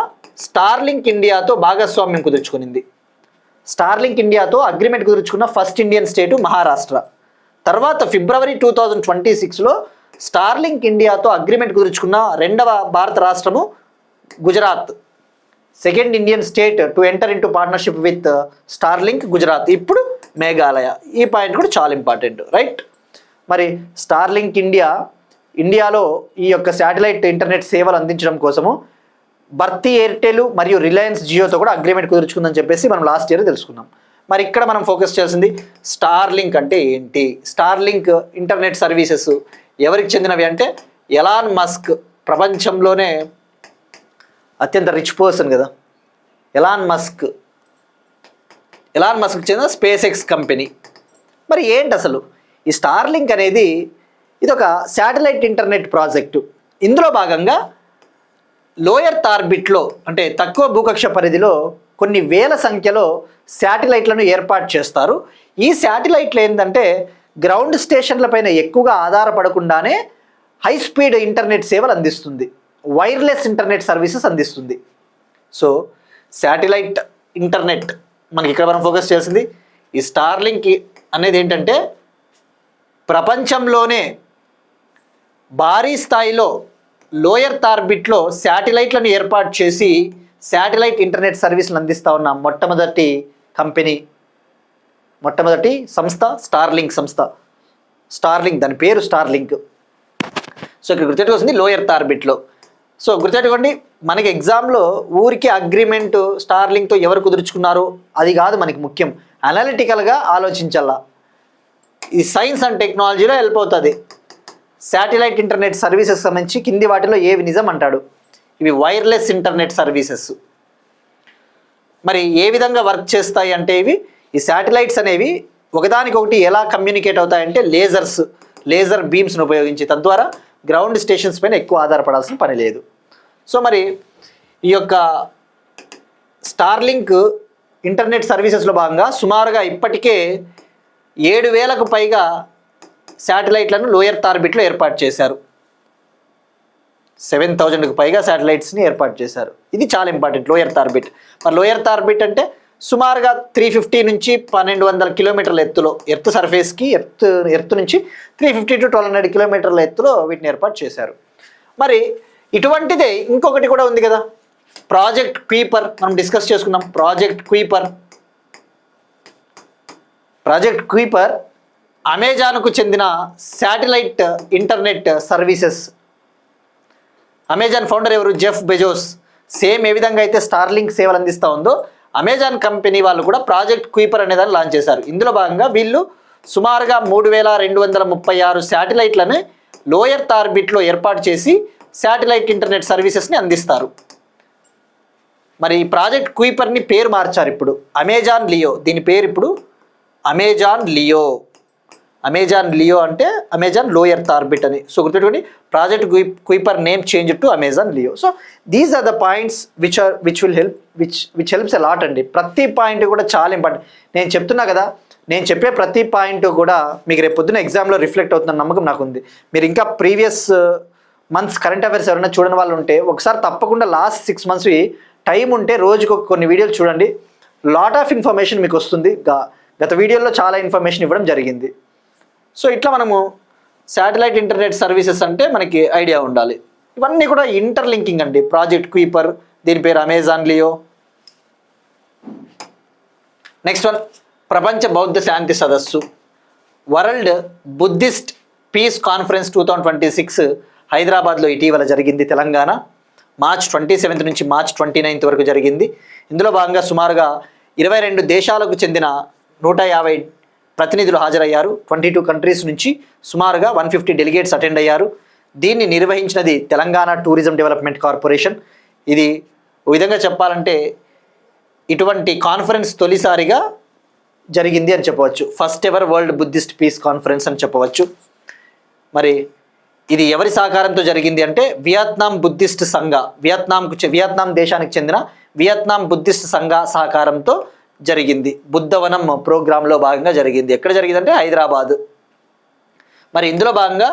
స్టార్లింక్ ఇండియాతో భాగస్వామ్యం కుదుర్చుకునింది. స్టార్లింక్ ఇండియాతో అగ్రిమెంట్ కుదుర్చుకున్న ఫస్ట్ ఇండియన్ స్టేటు మహారాష్ట్ర. తర్వాత ఫిబ్రవరి 2026లో స్టార్లింక్ ఇండియాతో అగ్రిమెంట్ కుదుర్చుకున్న రెండవ భారత రాష్ట్రము Gujarat. Second Indian state to enter into partnership with Starlink Gujarat. ఇప్పుడు మేఘాలయ. ఈ పాయింట్ కూడా చాలా ఇంపార్టెంట్, రైట్? మరి స్టార్లింక్ ఇండియాలో ఈ యొక్క శాటిలైట్ ఇంటర్నెట్ సేవలు అందించడం కోసము భర్తీ ఎయిర్టెల్ మరియు రిలయన్స్ జియోతో కూడా అగ్రిమెంట్ కుదుర్చుకుందని చెప్పేసి మనం లాస్ట్ ఇయర్ తెలుసుకున్నాం. మరి ఇక్కడ మనం ఫోకస్ చేయాల్సింది స్టార్లింక్ అంటే ఏంటి. స్టార్లింక్ ఇంటర్నెట్ సర్వీసెస్ ఎవరికి చెందినవి అంటే ఎలాన్ మస్క్, ప్రపంచంలోనే అత్యంత రిచ్ పర్సన్ కదా ఎలాన్ మస్క్ చెందిన స్పేస్ ఎక్స్ కంపెనీ. మరి ఏంటి అసలు ఈ స్టార్లింక్ అనేది? ఇది ఒక శాటిలైట్ ఇంటర్నెట్ ప్రాజెక్టు. ఇందులో భాగంగా లోయర్ ఆర్బిట్లో, అంటే తక్కువ భూకక్ష పరిధిలో కొన్ని వేల సంఖ్యలో శాటిలైట్లను ఏర్పాటు చేస్తారు. ఈ శాటిలైట్లు ఏంటంటే గ్రౌండ్ స్టేషన్లపైన ఎక్కువగా ఆధారపడకుండానే హై స్పీడ్ ఇంటర్నెట్ సేవలు అందిస్తుంది, వైర్లెస్ ఇంటర్నెట్ సర్వీసెస్ అందిస్తుంది. సో శాటిలైట్ ఇంటర్నెట్ మనకి ఇక్కడ మనం ఫోకస్ చేసింది. ఈ స్టార్లింక్ అనేది ఏంటంటే ప్రపంచంలోనే భారీ స్థాయిలో లోయర్ ఆర్బిట్లో శాటిలైట్లను ఏర్పాటు చేసి శాటిలైట్ ఇంటర్నెట్ సర్వీసులు అందిస్తూ ఉన్న మొట్టమొదటి కంపెనీ. మొట్టమొదటి సంస్థ స్టార్లింక్ సంస్థ. స్టార్లింక్, దాని పేరు స్టార్లింక్. సో ఇక్కడ గుర్తెట్టుకొస్తుంది లో ఎర్త్ ఆర్బిట్లో. సో గుర్తెట్టుకోండి, మనకి ఎగ్జామ్లో ఊరికి అగ్రిమెంట్ స్టార్లింక్తో ఎవరు కుదుర్చుకున్నారో అది కాదు మనకి ముఖ్యం, అనలిటికల్గా ఆలోచించాలా. ఇది సైన్స్ అండ్ టెక్నాలజీలో హెల్ప్ అవుతుంది. శాటిలైట్ ఇంటర్నెట్ సర్వీసెస్ సంబంధించి కింది వాటిలో ఏవి నిజం అంటాడు. ఇవి వైర్లెస్ ఇంటర్నెట్ సర్వీసెస్. మరి ఏ విధంగా వర్క్ చేస్తాయి అంటే ఈ శాటిలైట్స్ అనేవి ఒకదానికొకటి ఎలా కమ్యూనికేట్ అవుతాయంటే లేజర్ బీమ్స్ను ఉపయోగించి, తద్వారా గ్రౌండ్ స్టేషన్స్ పైన ఎక్కువ ఆధారపడాల్సిన పని లేదు. సో మరి ఈ యొక్క స్టార్లింక్ ఇంటర్నెట్ సర్వీసెస్లో భాగంగా సుమారుగా ఇప్పటికే 7,000కు పైగా శాటిలైట్లను లో ఎర్త్ ఆర్బిట్లో ఏర్పాటు చేశారు. 7,000కు పైగా శాటిలైట్స్ని ఏర్పాటు చేశారు. ఇది చాలా ఇంపార్టెంట్, లో ఎర్త్ ఆర్బిట్. మరి లో ఎర్త్ ఆర్బిట్ అంటే సుమారుగా 350 నుంచి 1,200 కిలోమీటర్ల ఎత్తులో, ఎర్త్ సర్ఫేస్కి ఎర్త్ నుంచి 350 to 1,200 కిలోమీటర్ల ఎత్తులో వీటిని ఏర్పాటు చేశారు. మరి ఇటువంటిదే ఇంకొకటి కూడా ఉంది కదా, ప్రాజెక్ట్ క్వీపర్. మనం డిస్కస్ చేసుకున్నాం ప్రాజెక్ట్ క్వీపర్ అమెజాన్కు చెందిన satellite internet services. Amazon founder ఎవరు? Jeff Bezos. సేమ్ ఏ విధంగా అయితే స్టార్లింక్ సేవలు అందిస్తూ ఉందో అమెజాన్ కంపెనీ వాళ్ళు కూడా ప్రాజెక్ట్ క్వీపర్ అనే దాన్ని లాంచ్ చేశారు. ఇందులో భాగంగా వీళ్ళు సుమారుగా 3,236 శాటిలైట్లను లో ఎర్త్ ఆర్బిట్లో ఏర్పాటు చేసి శాటిలైట్ ఇంటర్నెట్ సర్వీసెస్ని అందిస్తారు. మరి ఈ ప్రాజెక్ట్ క్వీపర్ని పేరు మార్చారు ఇప్పుడు, అమెజాన్ లియో. దీని పేరు ఇప్పుడు అమెజాన్ లియో అంటే అమెజాన్ లో ఎర్త్ ఆర్బిట్ అని. సో గుర్తుపెట్టుకోండి, project Kuiper name change to Amazon Leo. So these are the points which helps a lot అండి. ప్రతి పాయింట్ కూడా చాలా ఇంపార్టెంట్. నేను చెప్తున్నా కదా, నేను చెప్పే ప్రతి పాయింట్ కూడా మీకు రేపు పొద్దున్న ఎగ్జామ్లో రిఫ్లెక్ట్ అవుతున్న నమ్మకం నాకు ఉంది. మీరు ఇంకా ప్రీవియస్ మంత్స్ కరెంట్ అఫైర్స్ ఎవరైనా చూడని వాళ్ళు ఉంటే ఒకసారి తప్పకుండా లాస్ట్ 6 months టైం ఉంటే రోజుకు కొన్ని వీడియోలు చూడండి. లాట్ ఆఫ్ ఇన్ఫర్మేషన్ మీకు వస్తుంది. గత వీడియోలో చాలా ఇన్ఫర్మేషన్ ఇవ్వడం జరిగింది. సో ఇట్లా మనము శాటిలైట్ ఇంటర్నెట్ సర్వీసెస్ అంటే మనకి ఐడియా ఉండాలి. ఇవన్నీ కూడా ఇంటర్లింకింగ్ అండి. ప్రాజెక్ట్ క్వీపర్, దీని పేరు అమెజాన్ లియో. నెక్స్ట్ వన్, ప్రపంచ బౌద్ధ శాంతి సదస్సు, వరల్డ్ బుద్ధిస్ట్ పీస్ కాన్ఫరెన్స్ 2026 హైదరాబాద్లో ఇటీవల జరిగింది. తెలంగాణ March 27 నుంచి March 29 వరకు జరిగింది. ఇందులో భాగంగా సుమారుగా 22 దేశాలకు చెందిన 150 ప్రతినిధులు హాజరయ్యారు. 22 కంట్రీస్ నుంచి సుమారుగా 150 డెలిగేట్స్ అటెండ్ అయ్యారు. దీన్ని నిర్వహించినది తెలంగాణ టూరిజం డెవలప్మెంట్ కార్పొరేషన్. ఇది ఒక విధంగా చెప్పాలంటే ఇటువంటి కాన్ఫరెన్స్ తొలిసారిగా జరిగింది అని చెప్పవచ్చు. First ever world Buddhist piece conference అని చెప్పవచ్చు. మరి ఇది ఎవరి సహకారంతో జరిగింది అంటే వియత్నాం బుద్ధిస్ట్ సంఘ, వియత్నాం దేశానికి చెందిన వియత్నాం బుద్ధిస్ట్ సంఘ సహకారంతో జరిగింది. బుద్ధవనం ప్రోగ్రాంలో భాగంగా జరిగింది. ఎక్కడ జరిగిందంటే హైదరాబాద్. మరి ఇందులో భాగంగా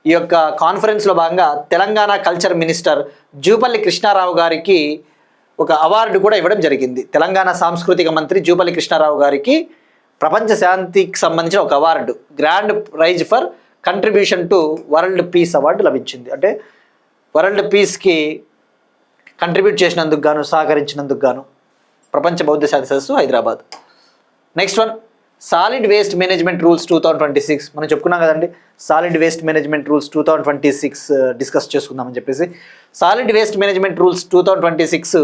ఈ యొక్క కాన్ఫరెన్స్లో భాగంగా తెలంగాణ కల్చర్ మినిస్టర్ జూపల్లి కృష్ణారావు గారికి ఒక అవార్డు కూడా ఇవ్వడం జరిగింది. తెలంగాణ సాంస్కృతిక మంత్రి జూపల్లి కృష్ణారావు గారికి ప్రపంచ శాంతికి సంబంధించిన ఒక award, grand prize for contribution to world peace award లభించింది. అంటే వరల్డ్ పీస్కి కంట్రిబ్యూట్ చేసినందుకు గాను, సహకరించినందుకు గాను ప్రపంచ బౌద్ధ శాంతి సదస్సు Hyderabad. Next one, solid waste management rules 2026. మనం చెప్పుకున్నాం కదండి, solid waste management rules 2026 discuss చేసుకుందామని చెప్పేసి. సాలిడ్ వేస్ట్ మేనేజ్మెంట్ రూల్స్ 2026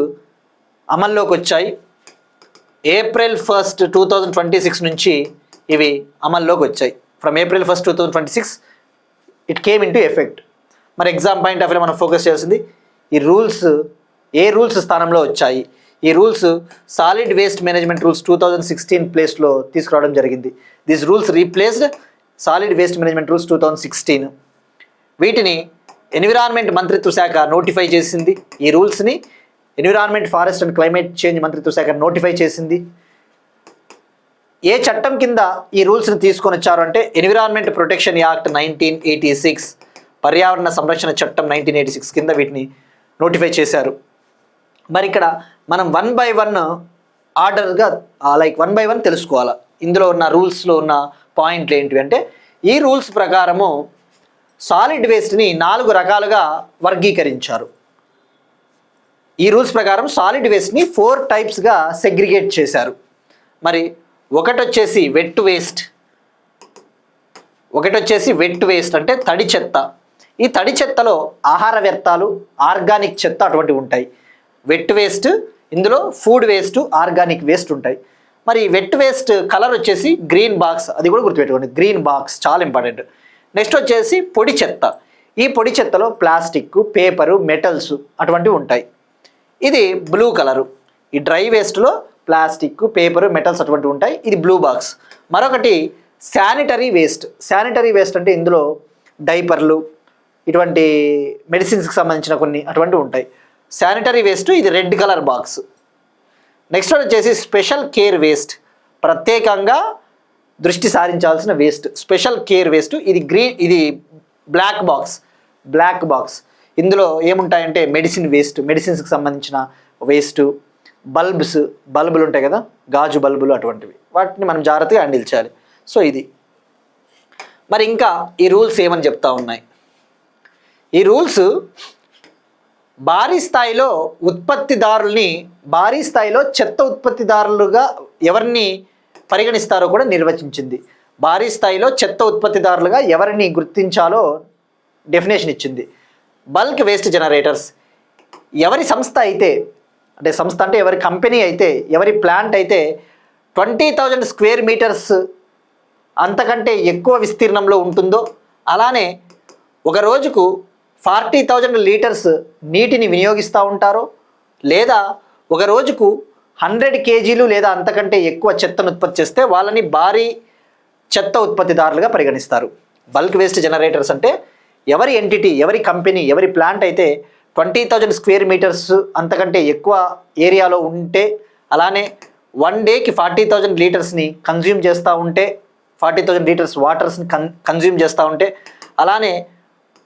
అమల్లోకి వచ్చాయి. April 1st, 2026 నుంచి ఇవి అమల్లోకి వచ్చాయి. From April 1st, 2026 it came into effect. మరి ఎగ్జామ్ పాయింట్ ఆఫ్ వ్యూ మనం ఫోకస్ చేయాల్సింది ఈ రూల్స్ ఏ రూల్స్ స్థానంలో వచ్చాయి. ఈ rules solid waste management rules 2016 ప్లేస్లో తీసుకురావడం జరిగింది. These rules replaced solid waste management rules 2016. వీటిని ఎన్విరాన్మెంట్ మంత్రిత్వ శాఖ నోటిఫై చేసింది. ఈ రూల్స్ని environment, forest and climate change మంత్రిత్వ శాఖ నోటిఫై చేసింది. ఏ చట్టం కింద ఈ రూల్స్ని తీసుకొని వచ్చారు అంటే ఎన్విరాన్మెంట్ ప్రొటెక్షన్ యాక్ట్ 1986, పర్యావరణ సంరక్షణ చట్టం 1986 కింద వీటిని నోటిఫై చేశారు. మరి ఇక్కడ మనం 1 by 1 ఆర్డర్గా వన్ బై వన్ తెలుసుకోవాలి. ఇందులో ఉన్న రూల్స్లో ఉన్న పాయింట్లు ఏంటివి అంటే, ఈ రూల్స్ ప్రకారము సాలిడ్ వేస్ట్ని 4 రకాలుగా వర్గీకరించారు. ఈ రూల్స్ ప్రకారం సాలిడ్ వేస్ట్ని 4 టైప్స్గా సెగ్రిగేట్ చేశారు. మరి ఒకటి వచ్చేసి వెట్ వేస్ట్ అంటే తడి చెత్త. ఈ తడి చెత్తలో ఆహార వ్యర్థాలు, ఆర్గానిక్ చెత్త అటువంటివి ఉంటాయి. వెట్ వేస్ట్, ఇందులో ఫుడ్ వేస్ట్, ఆర్గానిక్ వేస్ట్ ఉంటాయి. మరి వెట్ వేస్ట్ కలర్ వచ్చేసి గ్రీన్ బాక్స్, అది కూడా గుర్తుపెట్టుకోండి, గ్రీన్ బాక్స్ చాలా ఇంపార్టెంట్. నెక్స్ట్ వచ్చేసి పొడి చెత్త. ఈ పొడి చెత్తలో ప్లాస్టిక్, పేపరు, మెటల్స్ అటువంటివి ఉంటాయి. ఇది బ్లూ కలరు. ఈ డ్రై వేస్ట్లో ప్లాస్టిక్, పేపరు, మెటల్స్ అటువంటివి ఉంటాయి. ఇది బ్లూ బాక్స్. మరొకటి శానిటరీ వేస్ట్ అంటే ఇందులో డైపర్లు, ఇటువంటి మెడిసిన్స్కి సంబంధించిన కొన్ని అటువంటివి ఉంటాయి. శానిటరీ వేస్ట్, ఇది రెడ్ కలర్ బాక్స్. నెక్స్ట్ వచ్చేసి స్పెషల్ కేర్ వేస్ట్, ప్రత్యేకంగా దృష్టి సారించాల్సిన వేస్ట్, స్పెషల్ కేర్ వేస్ట్. ఇది బ్లాక్ బాక్స్. ఇందులో ఏముంటాయంటే మెడిసిన్ వేస్ట్, మెడిసిన్స్కి సంబంధించిన వేస్ట్, బల్బులు ఉంటాయి కదా, గాజు బల్బులు అటువంటివి, వాటిని మనం జాగ్రత్తగా హ్యాండిల్ చేయాలి. సో ఇది. మరి ఇంకా ఈ రూల్స్ ఏమని చెప్తా ఉన్నాయి? ఈ రూల్స్ భారీ స్థాయిలో చెత్త ఉత్పత్తిదారులుగా ఎవరిని పరిగణిస్తారో కూడా నిర్వచించింది. భారీ స్థాయిలో చెత్త ఉత్పత్తిదారులుగా ఎవరిని గుర్తించాలో డెఫినేషన్ ఇచ్చింది. బల్క్ వేస్ట్ జనరేటర్స్, ఎవరి సంస్థ అంటే ఎవరి కంపెనీ అయితే, ఎవరి ప్లాంట్ అయితే 20,000 స్క్వేర్ మీటర్స్ అంతకంటే ఎక్కువ విస్తీర్ణంలో ఉంటుందో, అలానే ఒక రోజుకు 40,000 లీటర్స్ నీటిని వినియోగిస్తూ ఉంటారో, లేదా ఒక రోజుకు 100 కేజీలు లేదా అంతకంటే ఎక్కువ చెత్తను ఉత్పత్తి చేస్తే వాళ్ళని భారీ చెత్త ఉత్పత్తిదారులుగా పరిగణిస్తారు. బల్క్ వేస్ట్ జనరేటర్స్ అంటే ఎవరి ఎంటిటీ, ఎవరి కంపెనీ, ఎవరి ప్లాంట్ అయితే 20,000 స్క్వేర్ మీటర్స్ అంతకంటే ఎక్కువ ఏరియాలో ఉంటే, అలానే 1 డేకి 40,000 లీటర్స్ని కన్జ్యూమ్ చేస్తూ ఉంటే, 40,000 లీటర్స్ వాటర్స్ని కన్జ్యూమ్ చేస్తూ ఉంటే, అలానే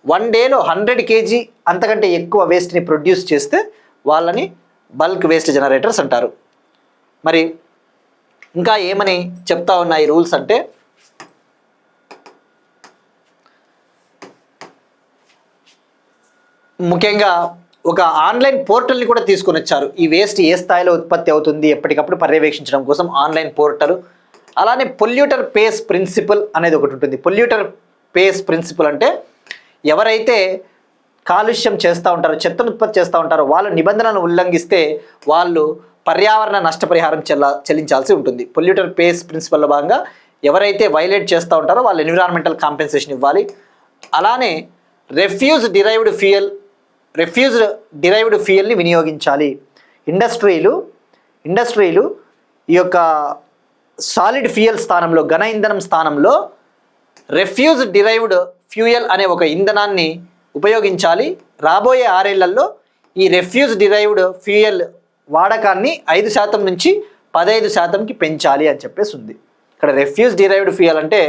1 డేలో 100 కేజీ అంతకంటే ఎక్కువ వేస్ట్ని ప్రొడ్యూస్ చేస్తే వాళ్ళని బల్క్ వేస్ట్ జనరేటర్స్ అంటారు. మరి ఇంకా ఏమని చెప్తా ఉన్నాయి రూల్స్ అంటే, ముఖ్యంగా ఒక ఆన్లైన్ పోర్టల్ని కూడా తీసుకొని వచ్చారు. ఈ వేస్ట్ ఏ స్థాయిలో ఉత్పత్తి అవుతుంది ఎప్పటికప్పుడు పర్యవేక్షించడం కోసం ఆన్లైన్ పోర్టల్. అలానే పొల్యూటర్ పేస్ ప్రిన్సిపల్ అనేది ఒకటి ఉంటుంది. పొల్యూటర్ పేస్ ప్రిన్సిపల్ అంటే ఎవరైతే కాలుష్యం చేస్తూ ఉంటారో, చెత్తను ఉత్పత్తి చేస్తూ ఉంటారో, వాళ్ళు నిబంధనలను ఉల్లంఘిస్తే వాళ్ళు పర్యావరణ నష్టపరిహారం చెల్లించాల్సి ఉంటుంది. పొల్యూటర్ పేస్ ప్రిన్సిపల్లో భాగంగా ఎవరైతే వైలేట్ చేస్తూ ఉంటారో వాళ్ళు ఎన్విరాన్మెంటల్ కాంపెన్సేషన్ ఇవ్వాలి. అలానే రెఫ్యూజ్డ్ డిరైవ్డ్ ఫ్యూయల్ని వినియోగించాలి. ఇండస్ట్రీలు ఈ యొక్క సాలిడ్ ఫ్యూయల్ స్థానంలో, ఘన ఇంధనం స్థానంలో రెఫ్యూజ్డ్ డిరైవ్డ్ ఫ్యూయల్ అనే ఒక ఇంధనాన్ని ఉపయోగించాలి. రాబోయే 6 ఏళ్లలో ఈ రెఫ్యూజ్ డిరైవ్డ్ ఫ్యూయల్ వాడకాన్ని 5% నుంచి 15%కి పెంచాలి అని చెప్పేసి ఉంది. ఇక్కడ రెఫ్యూజ్ డిరైవ్డ్ ఫ్యూయల్ అంటే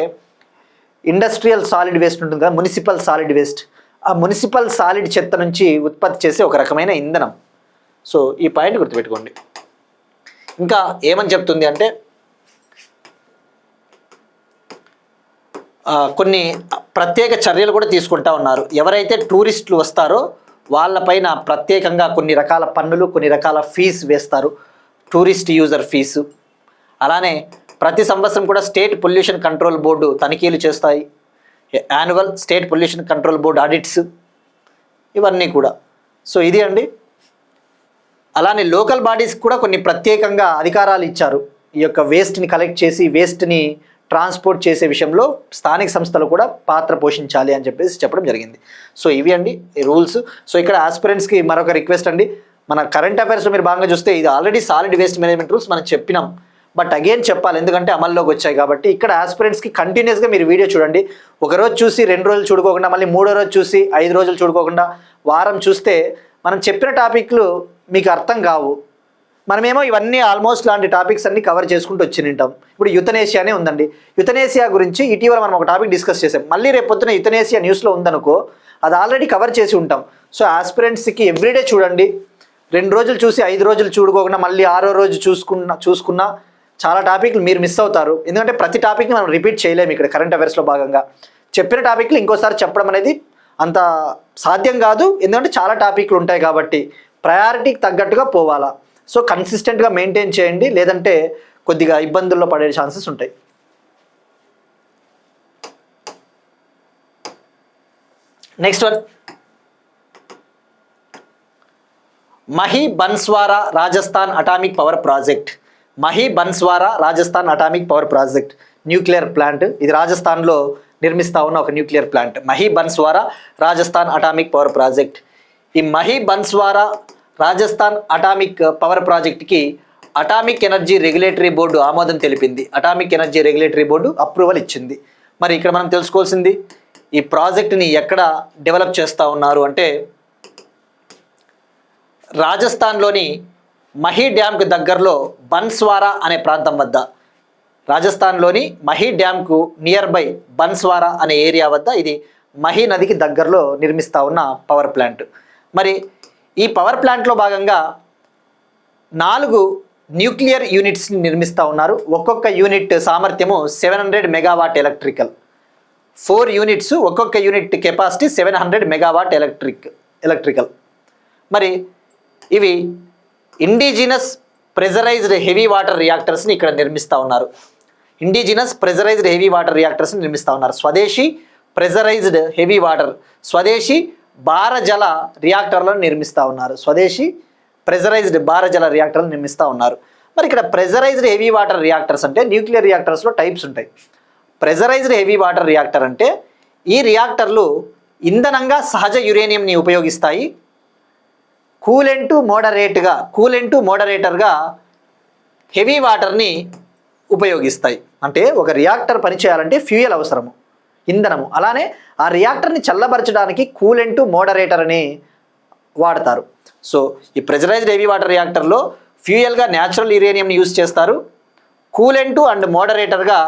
ఇండస్ట్రియల్ సాలిడ్ వేస్ట్ ఉంటుంది కదా, మున్సిపల్ సాలిడ్ వేస్ట్, ఆ మున్సిపల్ సాలిడ్ చెత్త నుంచి ఉత్పత్తి చేసే ఒక రకమైన ఇంధనం. సో ఈ పాయింట్ గుర్తుపెట్టుకోండి. ఇంకా ఏమని చెప్తుంది అంటే, కొన్ని ప్రత్యేక చర్యలు కూడా తీసుకుంటా ఉన్నారు. ఎవరైతే టూరిస్టులు వస్తారో వాళ్ళపైన ప్రత్యేకంగా కొన్ని రకాల పన్నులు, కొన్ని రకాల ఫీజు వేస్తారు, టూరిస్ట్ యూజర్ ఫీజు. అలానే ప్రతి సంవత్సరం కూడా స్టేట్ పొల్యూషన్ కంట్రోల్ బోర్డు తనిఖీలు చేస్తాయి. Annual state pollution control board audits, ఇవన్నీ కూడా. సో ఇది అండి. అలానే లోకల్ బాడీస్ కూడా కొన్ని ప్రత్యేకంగా అధికారాలు ఇచ్చారు. ఈ యొక్క వేస్ట్ని కలెక్ట్ చేసి వేస్ట్ని ట్రాన్స్పోర్ట్ చేసే విషయంలో స్థానిక సంస్థలు కూడా పాత్ర పోషించాలి అని చెప్పేసి చెప్పడం జరిగింది. సో ఇవి అండి ఈ రూల్స్. సో ఇక్కడ ఆస్పిరెంట్స్కి మరొక రిక్వెస్ట్ అండి, మన కరెంట్ అఫైర్స్లో మీరు బాగా చూస్తే ఇది already solid waste management rules మనం చెప్పినాం, బట్ అగైన్ చెప్పాలి ఎందుకంటే అమల్లోకి వచ్చాయి కాబట్టి. ఇక్కడ ఆస్పిరెంట్స్కి కంటిన్యూస్గా మీరు వీడియో చూడండి. ఒకరోజు చూసి 2 రోజులు చూడుకోకుండా, మళ్ళీ 3వ రోజు చూసి 5 రోజులు చూడుకోకుండా, వారం చూస్తే మనం చెప్పిన టాపిక్లు మీకు అర్థం కావు. మనమేమో ఇవన్నీ ఆల్మోస్ట్ లాంటి టాపిక్స్ అన్ని కవర్ చేసుకుంటూ వచ్చి ఉంటాం. ఇప్పుడు యుతనేషియానే ఉందండి. యుతనేషియా గురించి ఇటీవల మనం ఒక టాపిక్ డిస్కస్ చేసాం. మళ్ళీ రేపు పొద్దున యుతనేషియా న్యూస్లో ఉందనుకో, అది ఆల్రెడీ కవర్ చేసి ఉంటాం. సో ఆస్పిరెంట్స్కి ఎవ్రీడే చూడండి. 2 రోజులు చూసి 5 రోజులు చూడుకోకుండా మళ్ళీ 6వ రోజు చూసుకున్నా చాలా టాపిక్లు మీరు మిస్ అవుతారు. ఎందుకంటే ప్రతి టాపిక్ని మనం రిపీట్ చేయలేము. ఇక్కడ కరెంట్ అఫైర్స్లో భాగంగా చెప్పిన టాపిక్లు ఇంకోసారి చెప్పడం అనేది అంత సాధ్యం కాదు, ఎందుకంటే చాలా టాపిక్లు ఉంటాయి కాబట్టి ప్రయారిటీకి తగ్గట్టుగా పోవాలా. సో కన్సిస్టెంట్గా మెయింటైన్ చేయండి, లేదంటే కొద్దిగా ఇబ్బందుల్లో పడే ఛాన్సెస్ ఉంటాయి. Next one, Mahi Banswara Rajasthan atomic power project. Mahi Banswara Rajasthan atomic power project nuclear plant. ఇది రాజస్థాన్లో నిర్మిస్తా ఉన్న ఒక nuclear plant. Mahi Banswara Rajasthan atomic power project. ఈ మహీ బన్స్వారా రాజస్థాన్ అటామిక్ పవర్ ప్రాజెక్ట్కి అటామిక్ ఎనర్జీ రెగ్యులేటరీ బోర్డు ఆమోదం తెలిపింది. Atomic energy regulatory board approval ఇచ్చింది. మరి ఇక్కడ మనం తెలుసుకోవాల్సింది, ఈ ప్రాజెక్ట్ని ఎక్కడ డెవలప్ చేస్తూ ఉన్నారు అంటే రాజస్థాన్లోని మహీ డ్యామ్కు దగ్గరలో బన్స్వారా అనే ప్రాంతం వద్ద, రాజస్థాన్లోని మహీ డ్యామ్కు నియర్ బై బన్స్వారా అనే ఏరియా వద్ద ఇది మహీ నదికి దగ్గరలో నిర్మిస్తూ ఉన్న పవర్ ప్లాంట్. మరి ఈ పవర్ ప్లాంట్లో భాగంగా 4 న్యూక్లియర్ యూనిట్స్ని నిర్మిస్తూ ఉన్నారు. ఒక్కొక్క యూనిట్ సామర్థ్యము 700 మెగావాట్ ఎలక్ట్రికల్. 4 యూనిట్స్, ఒక్కొక్క యూనిట్ కెపాసిటీ 700 మెగావాట్ ఎలక్ట్రికల్. మరి ఇవి ఇండిజినస్ ప్రెజరైజ్డ్ హెవీ వాటర్ రియాక్టర్స్ని ఇక్కడ నిర్మిస్తూ ఉన్నారు. ఇండిజినస్ ప్రెజరైజ్డ్ హెవీ వాటర్ రియాక్టర్స్ని నిర్మిస్తూ ఉన్నారు. స్వదేశీ ప్రెజరైజ్డ్ హెవీ వాటర్, స్వదేశీ భారజల రియాక్టర్లను నిర్మిస్తూ ఉన్నారు. స్వదేశీ ప్రెజరైజ్డ్ భారజల రియాక్టర్లను నిర్మిస్తూ ఉన్నారు. మరి ఇక్కడ ప్రెజరైజ్డ్ హెవీ వాటర్ రియాక్టర్స్ అంటే న్యూక్లియర్ రియాక్టర్స్లో టైప్స్ ఉంటాయి. ప్రెజరైజ్డ్ హెవీ వాటర్ రియాక్టర్ అంటే ఈ రియాక్టర్లు ఇంధనంగా సహజ యురేనియంని ఉపయోగిస్తాయి. కూలెంటు మోడరేటర్గా హెవీ వాటర్ని ఉపయోగిస్తాయి. అంటే ఒక రియాక్టర్ పనిచేయాలంటే ఫ్యూయల్ అవసరము, ఇంధనము. అలానే ఆ రియాక్టర్ని చల్లబరచడానికి కూలెంటు మోడరేటర్ అని వాడతారు. సో ఈ ప్రెజరైజ్డ్ హెవీ వాటర్ రియాక్టర్లో ఫ్యూయల్గా న్యాచురల్ యురేనియంని యూజ్ చేస్తారు. కూలెంటు అండ్ మోడరేటర్గా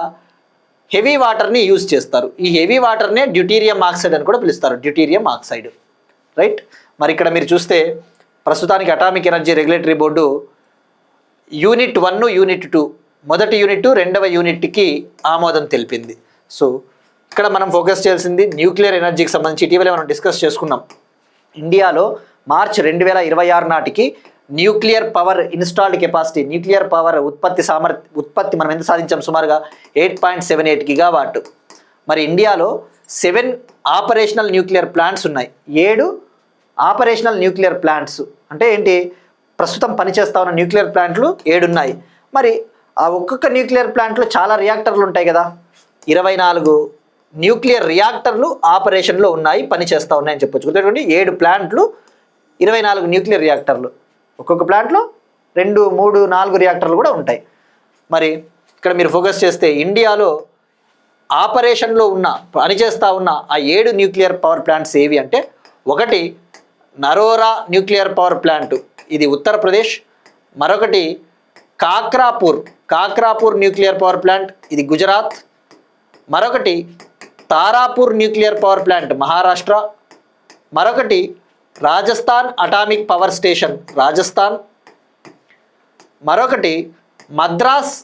హెవీ వాటర్ని యూజ్ చేస్తారు. ఈ హెవీ వాటర్నే డ్యూటీరియం ఆక్సైడ్ అని కూడా పిలుస్తారు. Deuterium oxide, right. మరి ఇక్కడ మీరు చూస్తే ప్రస్తుతానికి atomic energy regulatory board unit 1, unit 2, మొదటి యూనిట్, రెండవ యూనిట్కి ఆమోదం తెలిపింది. సో ఇక్కడ మనం ఫోకస్ చేయాల్సింది న్యూక్లియర్ ఎనర్జీకి సంబంధించి ఇటీవలే మనం డిస్కస్ చేసుకున్నాం. ఇండియాలో మార్చ్ 2026 నాటికి nuclear power installed capacity, nuclear power ఉత్పత్తి మనం ఎంత సాధించాం? సుమారుగా 8.78 గిగావాట్. మరి ఇండియాలో 7 ఆపరేషనల్ న్యూక్లియర్ ప్లాంట్స్ ఉన్నాయి. 7 ఆపరేషనల్ న్యూక్లియర్ ప్లాంట్స్ అంటే ఏంటి? ప్రస్తుతం పనిచేస్తా ఉన్న న్యూక్లియర్ ప్లాంట్లు 7 ఉన్నాయి. మరి ఆ ఒక్కొక్క న్యూక్లియర్ ప్లాంట్లో చాలా రియాక్టర్లు ఉంటాయి కదా. 24 న్యూక్లియర్ రియాక్టర్లు ఆపరేషన్లో ఉన్నాయి, పనిచేస్తూ ఉన్నాయని చెప్పొచ్చు. గుర్తుపెట్టుకోండి, 7 ప్లాంట్లు, 24 న్యూక్లియర్ రియాక్టర్లు. ఒక్కొక్క ప్లాంట్లో 2, 3, 4 రియాక్టర్లు కూడా ఉంటాయి. మరి ఇక్కడ మీరు ఫోకస్ చేస్తే ఇండియాలో ఆపరేషన్లో ఉన్న, పనిచేస్తూ ఉన్న ఆ 7 న్యూక్లియర్ పవర్ ప్లాంట్స్ ఏవి అంటే, ఒకటి నరోరా న్యూక్లియర్ పవర్ ప్లాంట్, ఇది ఉత్తరప్రదేశ్. మరొకటి కాక్రాపూర్ న్యూక్లియర్ పవర్ ప్లాంట్, ఇది గుజరాత్. మరొకటి Tarapur nuclear power plant, Maharashtra. మరొకటి Rajasthan atomic power station, Rajasthan. మరొకటి Madras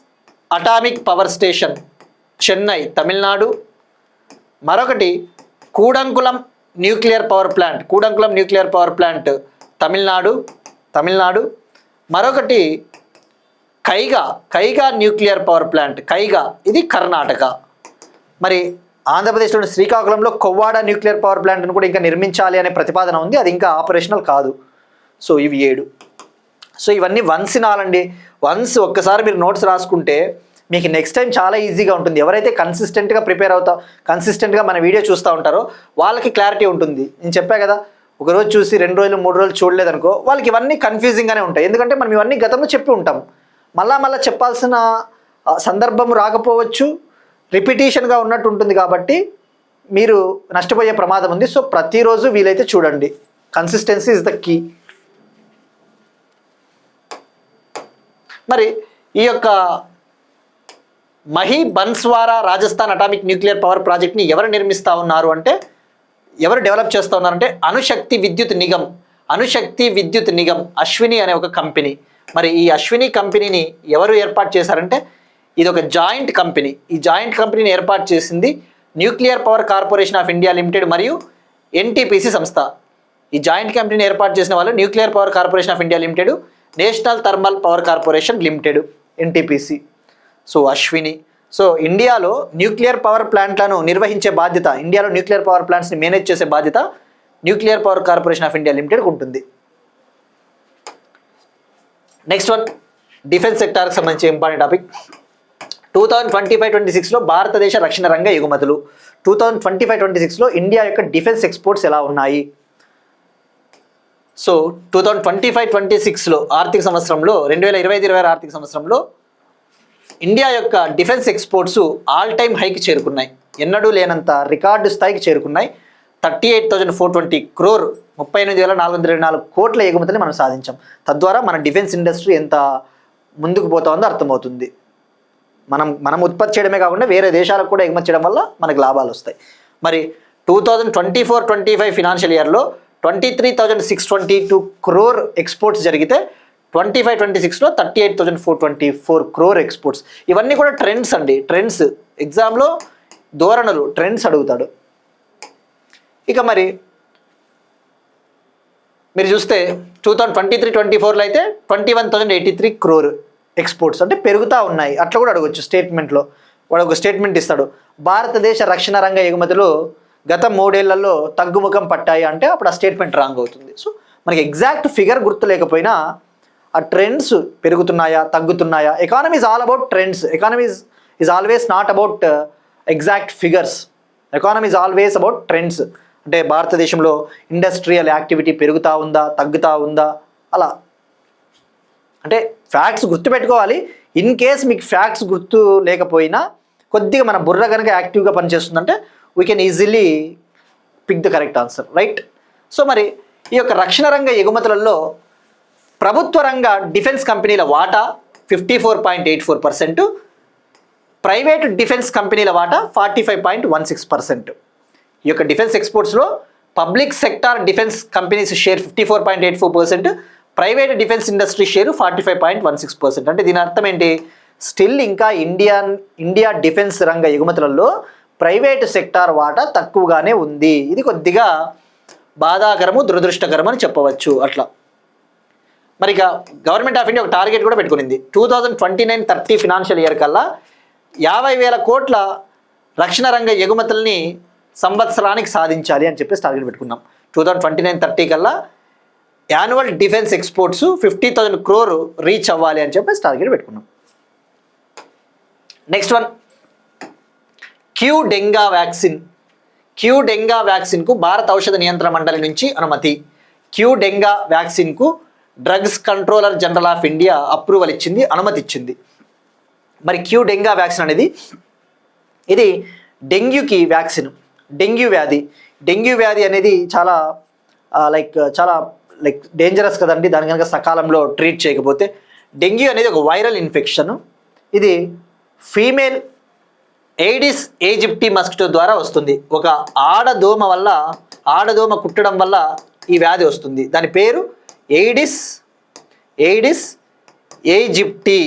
atomic power station, Chennai, Tamil Nadu. మరొకటి Kudankulam nuclear power plant, Tamil Nadu. మరొకటి కైగా న్యూక్లియర్ పవర్ ప్లాంట్, ఇది కర్ణాటక. మరి ఆంధ్రప్రదేశ్లోని శ్రీకాకుళంలో కొవ్వాడ న్యూక్లియర్ పవర్ ప్లాంట్ను కూడా ఇంకా నిర్మించాలి అనే ప్రతిపాదన ఉంది, అది ఇంకా ఆపరేషనల్ కాదు. సో ఇవి 7. సో ఇవన్నీ వన్స్ నాలండి. వన్స్ ఒక్కసారి మీరు నోట్స్ రాసుకుంటే మీకు నెక్స్ట్ టైం చాలా ఈజీగా ఉంటుంది. ఎవరైతే కన్సిస్టెంట్గా ప్రిపేర్ కన్సిస్టెంట్గా మన వీడియో చూస్తూ ఉంటారో వాళ్ళకి క్లారిటీ ఉంటుంది. నేను చెప్పా కదా, ఒకరోజు చూసి 2 రోజులు 3 రోజులు చూడలేదనుకో వాళ్ళకి ఇవన్నీ కన్ఫ్యూజింగ్గానే ఉంటాయి. ఎందుకంటే మనం ఇవన్నీ గతంలో చెప్పి ఉంటాం. మళ్ళా చెప్పాల్సిన సందర్భం రాకపోవచ్చు, రిపిటేషన్గా ఉన్నట్టు ఉంటుంది. కాబట్టి మీరు నష్టపోయే ప్రమాదం ఉంది. సో ప్రతిరోజు వీలైతే చూడండి. Consistency is the key. మరి ఈ యొక్క Mahi Banswara Rajasthan atomic nuclear power ప్రాజెక్ట్ని ఎవరు నిర్మిస్తూ ఉన్నారు అంటే, ఎవరు డెవలప్ చేస్తూ ఉన్నారంటే అణుశక్తి విద్యుత్ నిగమ్, అశ్విని అనే ఒక కంపెనీ. మరి ఈ అశ్విని కంపెనీని ఎవరు ఏర్పాటు చేశారంటే, ఇది ఒక జాయింట్ కంపెనీ. ఈ జాయింట్ కంపెనీని ఏర్పాటు చేసింది nuclear power corporation of India limited మరియు ఎన్టీపీసీ సంస్థ. ఈ జాయింట్ కంపెనీని ఏర్పాటు చేసిన వాళ్ళు nuclear power corporation of India limited, national thermal power corporation limited, NTPC. So Ashwini. So ఇండియాలో న్యూక్లియర్ పవర్ ప్లాంట్లను నిర్వహించే బాధ్యత, ఇండియాలో న్యూక్లియర్ పవర్ ప్లాంట్స్ని మేనేజ్ చేసే బాధ్యత nuclear power corporation of India లిమిటెడ్కి ఉంటుంది. నెక్స్ట్ వన్, డిఫెన్స్ సెక్టార్కి సంబంధించి ఇంపార్టెంట్ టాపిక్. 2025-26లో భారతదేశ రక్షణ రంగ ఎగుమతులు. 2025-26లో ఇండియా యొక్క డిఫెన్స్ ఎక్స్పోర్ట్స్ ఎలా ఉన్నాయి? సో 2025-26లో ఆర్థిక సంవత్సరంలో 2025-26 ఆర్థిక సంవత్సరంలో ఇండియా యొక్క డిఫెన్స్ ఎక్స్పోర్ట్స్ ఆల్ టైమ్ హైకి చేరుకున్నాయి. ఎన్నడూ లేనంత రికార్డు స్థాయికి చేరుకున్నాయి. 38,420 crore, 38,424 కోట్ల ఎగుమతిని మనం సాధించాం. తద్వారా మన డిఫెన్స్ ఇండస్ట్రీ ఎంత ముందుకు పోతా ఉందో అర్థమవుతుంది. మనం ఉత్పత్తి చేయడమే కాకుండా వేరే దేశాలకు కూడా ఎగుమతి చేయడం వల్ల మనకు లాభాలు వస్తాయి. మరి 2024-25 ఫినాన్షియల్ ఇయర్లో 23,622 crore ఎక్స్పోర్ట్స్ జరిగితే 25-26లో 38,424 crore ఎక్స్పోర్ట్స్. ఇవన్నీ కూడా ట్రెండ్స్ అండి, ట్రెండ్స్. ఎగ్జామ్లో ధోరణులు, ట్రెండ్స్ అడుగుతాడు. ఇక మరి మీరు చూస్తే 2023-24లో అయితే 21,083 crore ఎక్స్పోర్ట్స్, అంటే పెరుగుతూ ఉన్నాయి. అట్లా కూడా అడగవచ్చు స్టేట్మెంట్లో. వాడు ఒక స్టేట్మెంట్ ఇస్తాడు, భారతదేశ రక్షణ రంగ ఎగుమతులు గత 3 ఏళ్లలో తగ్గుముఖం పట్టాయి అంటే అప్పుడు ఆ స్టేట్మెంట్ రాంగ్ అవుతుంది. సో మనకి ఎగ్జాక్ట్ ఫిగర్ గుర్తు లేకపోయినా ఆ ట్రెండ్స్ పెరుగుతున్నాయా తగ్గుతున్నాయా. Economy is all about trends. Economy is always not about exact figures. Economy is always about trends. అంటే భారతదేశంలో ఇండస్ట్రియల్ యాక్టివిటీ పెరుగుతూ ఉందా తగ్గుతూ ఉందా అలా. అంటే ఫ్యాక్ట్స్ గుర్తుపెట్టుకోవాలి. ఇన్ కేస్ మీకు ఫ్యాక్ట్స్ గుర్తు లేకపోయినా కొద్దిగా మన బుర్ర కనుక యాక్టివ్గా పనిచేస్తుందంటే we can easily pick the correct answer, right? So మరి ఈ యొక్క రక్షణ రంగ ఎగుమతులలో ప్రభుత్వ రంగ డిఫెన్స్ కంపెనీల వాటా 54.84%, ప్రైవేట్ డిఫెన్స్ కంపెనీల వాటా 45.16%. ఈ యొక్క డిఫెన్స్ ఎక్స్పోర్ట్స్లో public sector defence companies share 54.84%, private defence industry share 45.16%. అంటే దీని అర్థం ఏంటి? స్టిల్ ఇంకా ఇండియా డిఫెన్స్ రంగ ఎగుమతులలో ప్రైవేట్ సెక్టార్ వాటా తక్కువగానే ఉంది. ఇది కొద్దిగా బాధాకరము, దురదృష్టకరం అని చెప్పవచ్చు. అట్లా మరి ఇక గవర్నమెంట్ ఆఫ్ ఇండియా ఒక టార్గెట్ కూడా పెట్టుకునింది. 2029-30 ఫినాన్షియల్ ఇయర్ కల్లా 50,000 కోట్ల రక్షణ రంగ ఎగుమతుల్ని సంవత్సరానికి సాధించాలి అని చెప్పేసి టార్గెట్ పెట్టుకున్నాం. 2029-30 కల్లా annual defence exports 50,000 crore reach అవ్వాలి అని చెప్పేసి టార్గెట్ పెట్టుకున్నాం. Next one, Qdenga vaccine. Qdenga వ్యాక్సిన్కు భారత ఔషధ నియంత్రణ మండలి నుంచి అనుమతి. క్యూడెంగా వ్యాక్సిన్కు drugs controller general of India approval ఇచ్చింది, అనుమతి ఇచ్చింది. మరి క్యూడెంగా వ్యాక్సిన్ అనేది ఇది డెంగ్యూకి వ్యాక్సిన్. డెంగ్యూ వ్యాధి అనేది చాలా డేంజరస్ కదండి. దాని కనుక సకాలంలో ట్రీట్ చేయకపోతే. డెంగ్యూ అనేది ఒక వైరల్ ఇన్ఫెక్షన్. ఇది ఫీమేల్ ఎయిడిస్ ఈజిప్టి మస్కిటో ద్వారా వస్తుంది. ఒక ఆడదోమ కుట్టడం వల్ల ఈ వ్యాధి వస్తుంది. దాని పేరు Aedes aegypti.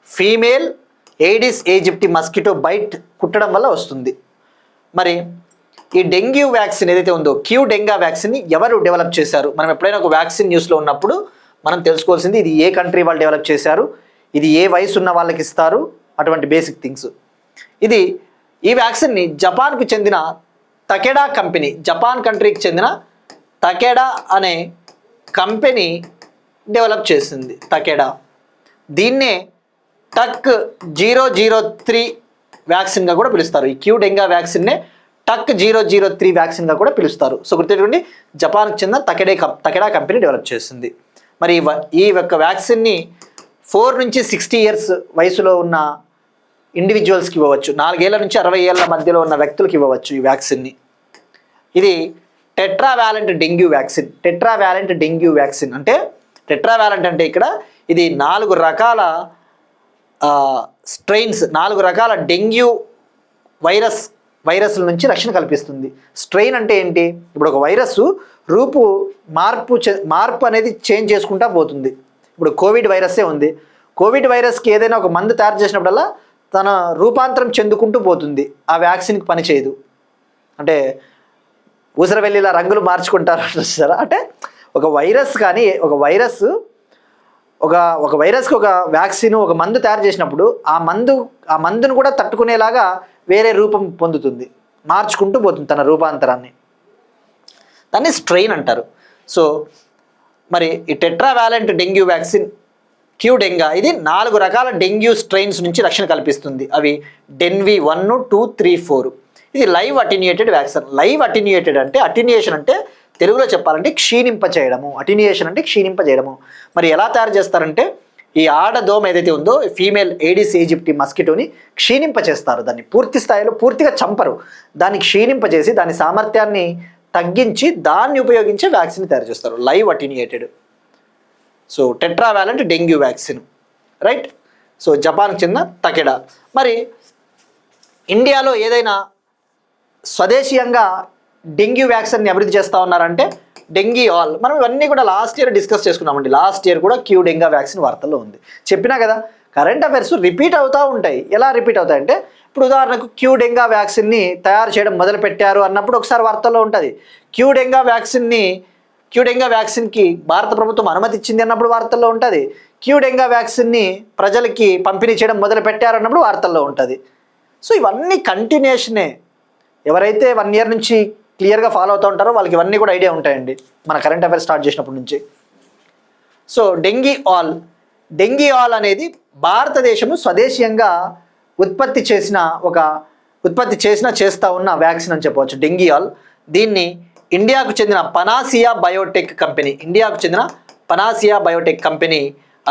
Female Aedes aegypti mosquito bite కుట్టడం వల్ల వస్తుంది. మరి ఈ డెంగ్యూ వ్యాక్సిన్ ఏదైతే ఉందో, క్యూడెంగా వ్యాక్సిన్ని ఎవరు డెవలప్ చేశారు? మనం ఎప్పుడైనా ఒక వ్యాక్సిన్ న్యూస్లో ఉన్నప్పుడు మనం తెలుసుకోవాల్సింది ఇది ఏ కంట్రీ వాళ్ళు డెవలప్ చేశారు, ఇది ఏ వయసు ఉన్న వాళ్ళకి ఇస్తారు, అటువంటి బేసిక్ థింగ్స్. ఈ వ్యాక్సిన్ని జపాన్కు చెందిన తకెడా కంపెనీ, జపాన్ కంట్రీకి చెందిన తకెడా అనే కంపెనీ డెవలప్ చేసింది. తకెడా దీన్నే టక్ 003 వ్యాక్సిన్గా కూడా పిలుస్తారు. ఈ క్యూడెంగా వ్యాక్సిన్నే టక్ 003 వ్యాక్సిన్గా కూడా పిలుస్తారు. సో గుర్తుపెట్టుకోండి, జపాన్కి చెందిన తకెడా కంపెనీ డెవలప్ చేసింది. మరి ఈ యొక్క వ్యాక్సిన్ని 4 నుంచి 60 ఇయర్స్ వయసులో ఉన్న ఇండివిజువల్స్కి ఇవ్వవచ్చు. 4 ఏళ్ల నుంచి 60 ఏళ్ల మధ్యలో ఉన్న వ్యక్తులకు ఇవ్వవచ్చు ఈ వ్యాక్సిన్ని. ఇది tetravalent dengue vaccine. Tetravalent dengue vaccine అంటే టెట్రావాలెంట్ అంటే ఇక్కడ ఇది 4 రకాల స్ట్రెయిన్స్, 4 రకాల డెంగ్యూ వైరస్ల నుంచి రక్షణ కల్పిస్తుంది. స్ట్రెయిన్ అంటే ఏంటి? ఇప్పుడు ఒక వైరస్ మార్పు అనేది చేంజ్ చేసుకుంటా పోతుంది. ఇప్పుడు కోవిడ్ వైరస్సే ఉంది. కోవిడ్ వైరస్కి ఏదైనా ఒక మందు తయారు చేసినప్పుడల్లా తన రూపాంతరం చెందుకుంటూ పోతుంది. ఆ వ్యాక్సిన్కి పనిచేయదు. అంటే ఊసరవెల్లిలా రంగులు మార్చుకుంటారు చూస్తారా? అంటే ఒక వైరస్ ఒక వైరస్కి ఒక వ్యాక్సిన్ ఒక మందు తయారు చేసినప్పుడు ఆ మందును కూడా తట్టుకునేలాగా వేరే రూపం పొందుతుంది, మార్చుకుంటూ పోతుంది తన రూపాంతరాన్ని. దాన్ని స్ట్రెయిన్ అంటారు. సో మరి ఈ టెట్రావాలెంట్ డెంగ్యూ వ్యాక్సిన్ క్యూడెంగా ఇది 4 రకాల డెంగ్యూ స్ట్రెయిన్స్ నుంచి రక్షణ కల్పిస్తుంది. అవి డెన్వి 1, 2, 3, 4. ఇది లైవ్ అటిన్యూయేటెడ్ వ్యాక్సిన్. లైవ్ అటిన్యూయేటెడ్ అంటే, అటిన్యూయేషన్ అంటే తెలుగులో చెప్పాలంటే క్షీణింపచేయడము, అటిన్యూయేషన్ అంటే క్షీణింపజేయడము. మరి ఎలా తయారు చేస్తారంటే ఈ ఆడదోమ ఏదైతే ఉందో ఫీమేల్ ఏడిస్ ఈజిప్టి మస్కిటోని క్షీణింపచేస్తారు. దాన్ని పూర్తి స్థాయిలో పూర్తిగా చంపరు, దాన్ని క్షీణింపజేసి దాని సామర్థ్యాన్ని తగ్గించి దాన్ని ఉపయోగించే వ్యాక్సిన్ తయారు చేస్తారు, live attenuated. So tetravalent dengue vaccine, right. So జపాన్కి చెందిన తకెడా. మరి ఇండియాలో ఏదైనా స్వదేశీయంగా డెంగ్యూ వ్యాక్సిన్ని అభివృద్ధి చేస్తూ ఉన్నారంటే డెంగీఆల్. మనం ఇవన్నీ కూడా లాస్ట్ ఇయర్ డిస్కస్ చేసుకున్నామండి. లాస్ట్ ఇయర్ కూడా క్యూడెంగా వ్యాక్సిన్ వార్తల్లో ఉంది. చెప్పినా కదా, కరెంట్ అఫైర్స్ రిపీట్ అవుతూ ఉంటాయి. ఎలా రిపీట్ అవుతాయంటే ఇప్పుడు ఉదాహరణకు క్యూడెంగా వ్యాక్సిన్ని తయారు చేయడం మొదలుపెట్టారు అన్నప్పుడు ఒకసారి వార్తల్లో ఉంటుంది. క్యూడెంగా వ్యాక్సిన్కి భారత ప్రభుత్వం అనుమతి ఇచ్చింది అన్నప్పుడు వార్తల్లో ఉంటుంది. క్యూడెంగా వ్యాక్సిన్ని ప్రజలకి పంపిణీ చేయడం మొదలు పెట్టారు అన్నప్పుడు వార్తల్లో ఉంటుంది. సో ఇవన్నీ కంటిన్యూషనే. ఎవరైతే 1 ఇయర్ నుంచి క్లియర్గా ఫాలో అవుతూ ఉంటారో వాళ్ళకి ఇవన్నీ కూడా ఐడియా ఉంటాయండి మన కరెంట్ అఫైర్స్ స్టార్ట్ చేసినప్పటి నుంచి. సో డెంగీఆల్ అనేది భారతదేశము స్వదేశీయంగా ఉత్పత్తి చేస్తూ ఉన్న వ్యాక్సిన్ అని చెప్పవచ్చు, డెంగీఆల్. దీన్ని ఇండియాకు చెందిన పనాసియా బయోటెక్ కంపెనీ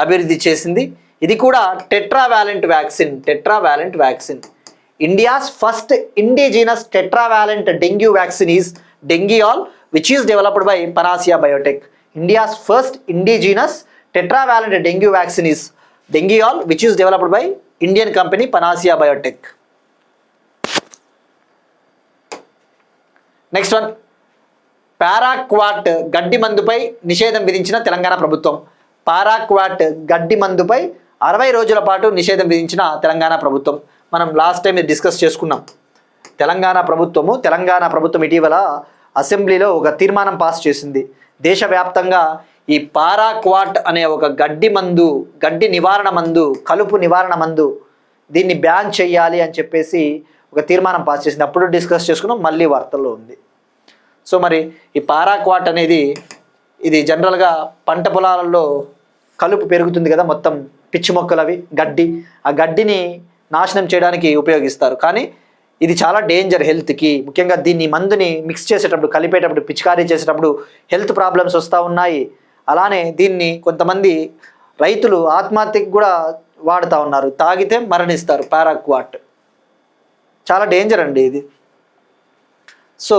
అభివృద్ధి చేసింది. ఇది కూడా tetravalent vaccine. India's first indigenous tetravalent dengue vaccine is Dengiol, which is developed by Panacea Biotech. India's first indigenous tetravalent dengue vaccine is Dengiol, which is developed by Indian company Panacea Biotech. Next one, paraquat గడ్డి మందుపై నిషేధం విధించిన తెలంగాణ ప్రభుత్వం. Paraquat గడ్డి మందుపై 60 రోజుల పాటు నిషేధం విధించిన తెలంగాణ ప్రభుత్వం. మనం లాస్ట్ టైం డిస్కస్ చేసుకున్నాం. తెలంగాణ ప్రభుత్వం ఇటీవల అసెంబ్లీలో ఒక తీర్మానం పాస్ చేసింది. దేశవ్యాప్తంగా ఈ పారాక్వాట్ అనే ఒక గడ్డి నివారణ మందు, కలుపు నివారణ మందు, దీన్ని బ్యాన్ చేయాలి అని చెప్పేసి ఒక తీర్మానం పాస్ చేసింది. అప్పుడు డిస్కస్ చేసుకున్నాం, మళ్ళీ వార్తల్లో ఉంది. సో మరి ఈ పారాక్వాట్ అనేది ఇది జనరల్గా పంట పొలాలలో కలుపు పెరుగుతుంది కదా, మొత్తం పిచ్చి మొక్కలు అవి ఆ గడ్డిని నాశనం చేయడానికి ఉపయోగిస్తారు. కానీ ఇది చాలా డేంజర్ హెల్త్కి. ముఖ్యంగా దీన్ని మందుని మిక్స్ చేసేటప్పుడు, కలిపేటప్పుడు, పిచికారీ చేసేటప్పుడు హెల్త్ ప్రాబ్లమ్స్ వస్తూ ఉన్నాయి. అలానే దీన్ని కొంతమంది రైతులు ఆత్మహత్యకు కూడా వాడుతూ ఉన్నారు, తాగితే మరణిస్తారు. పారాక్వాట్ చాలా డేంజర్ అండి ఇది. సో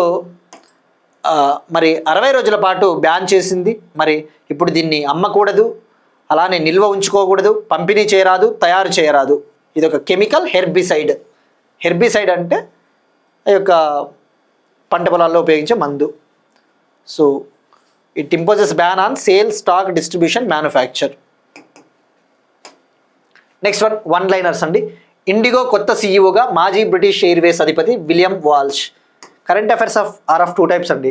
మరి 60 రోజుల పాటు బ్యాన్ చేసింది. మరి ఇప్పుడు దీన్ని అమ్మకూడదు, అలానే నిల్వ ఉంచుకోకూడదు, పంపిణీ చేయరాదు, తయారు చేయరాదు. ఇది ఒక కెమికల్ హెర్బిసైడ్ అంటే ఈ యొక్క పంట పొలాల్లో ఉపయోగించే మందు. So it imposes ban on sale, stock, distribution, manufacture. Next one liners అండి. ఇండిగో కొత్త సీఈఓగా మాజీ బ్రిటిష్ ఎయిర్వేస్ అధిపతి William Walsh. Current affairs are of 2 types అండి.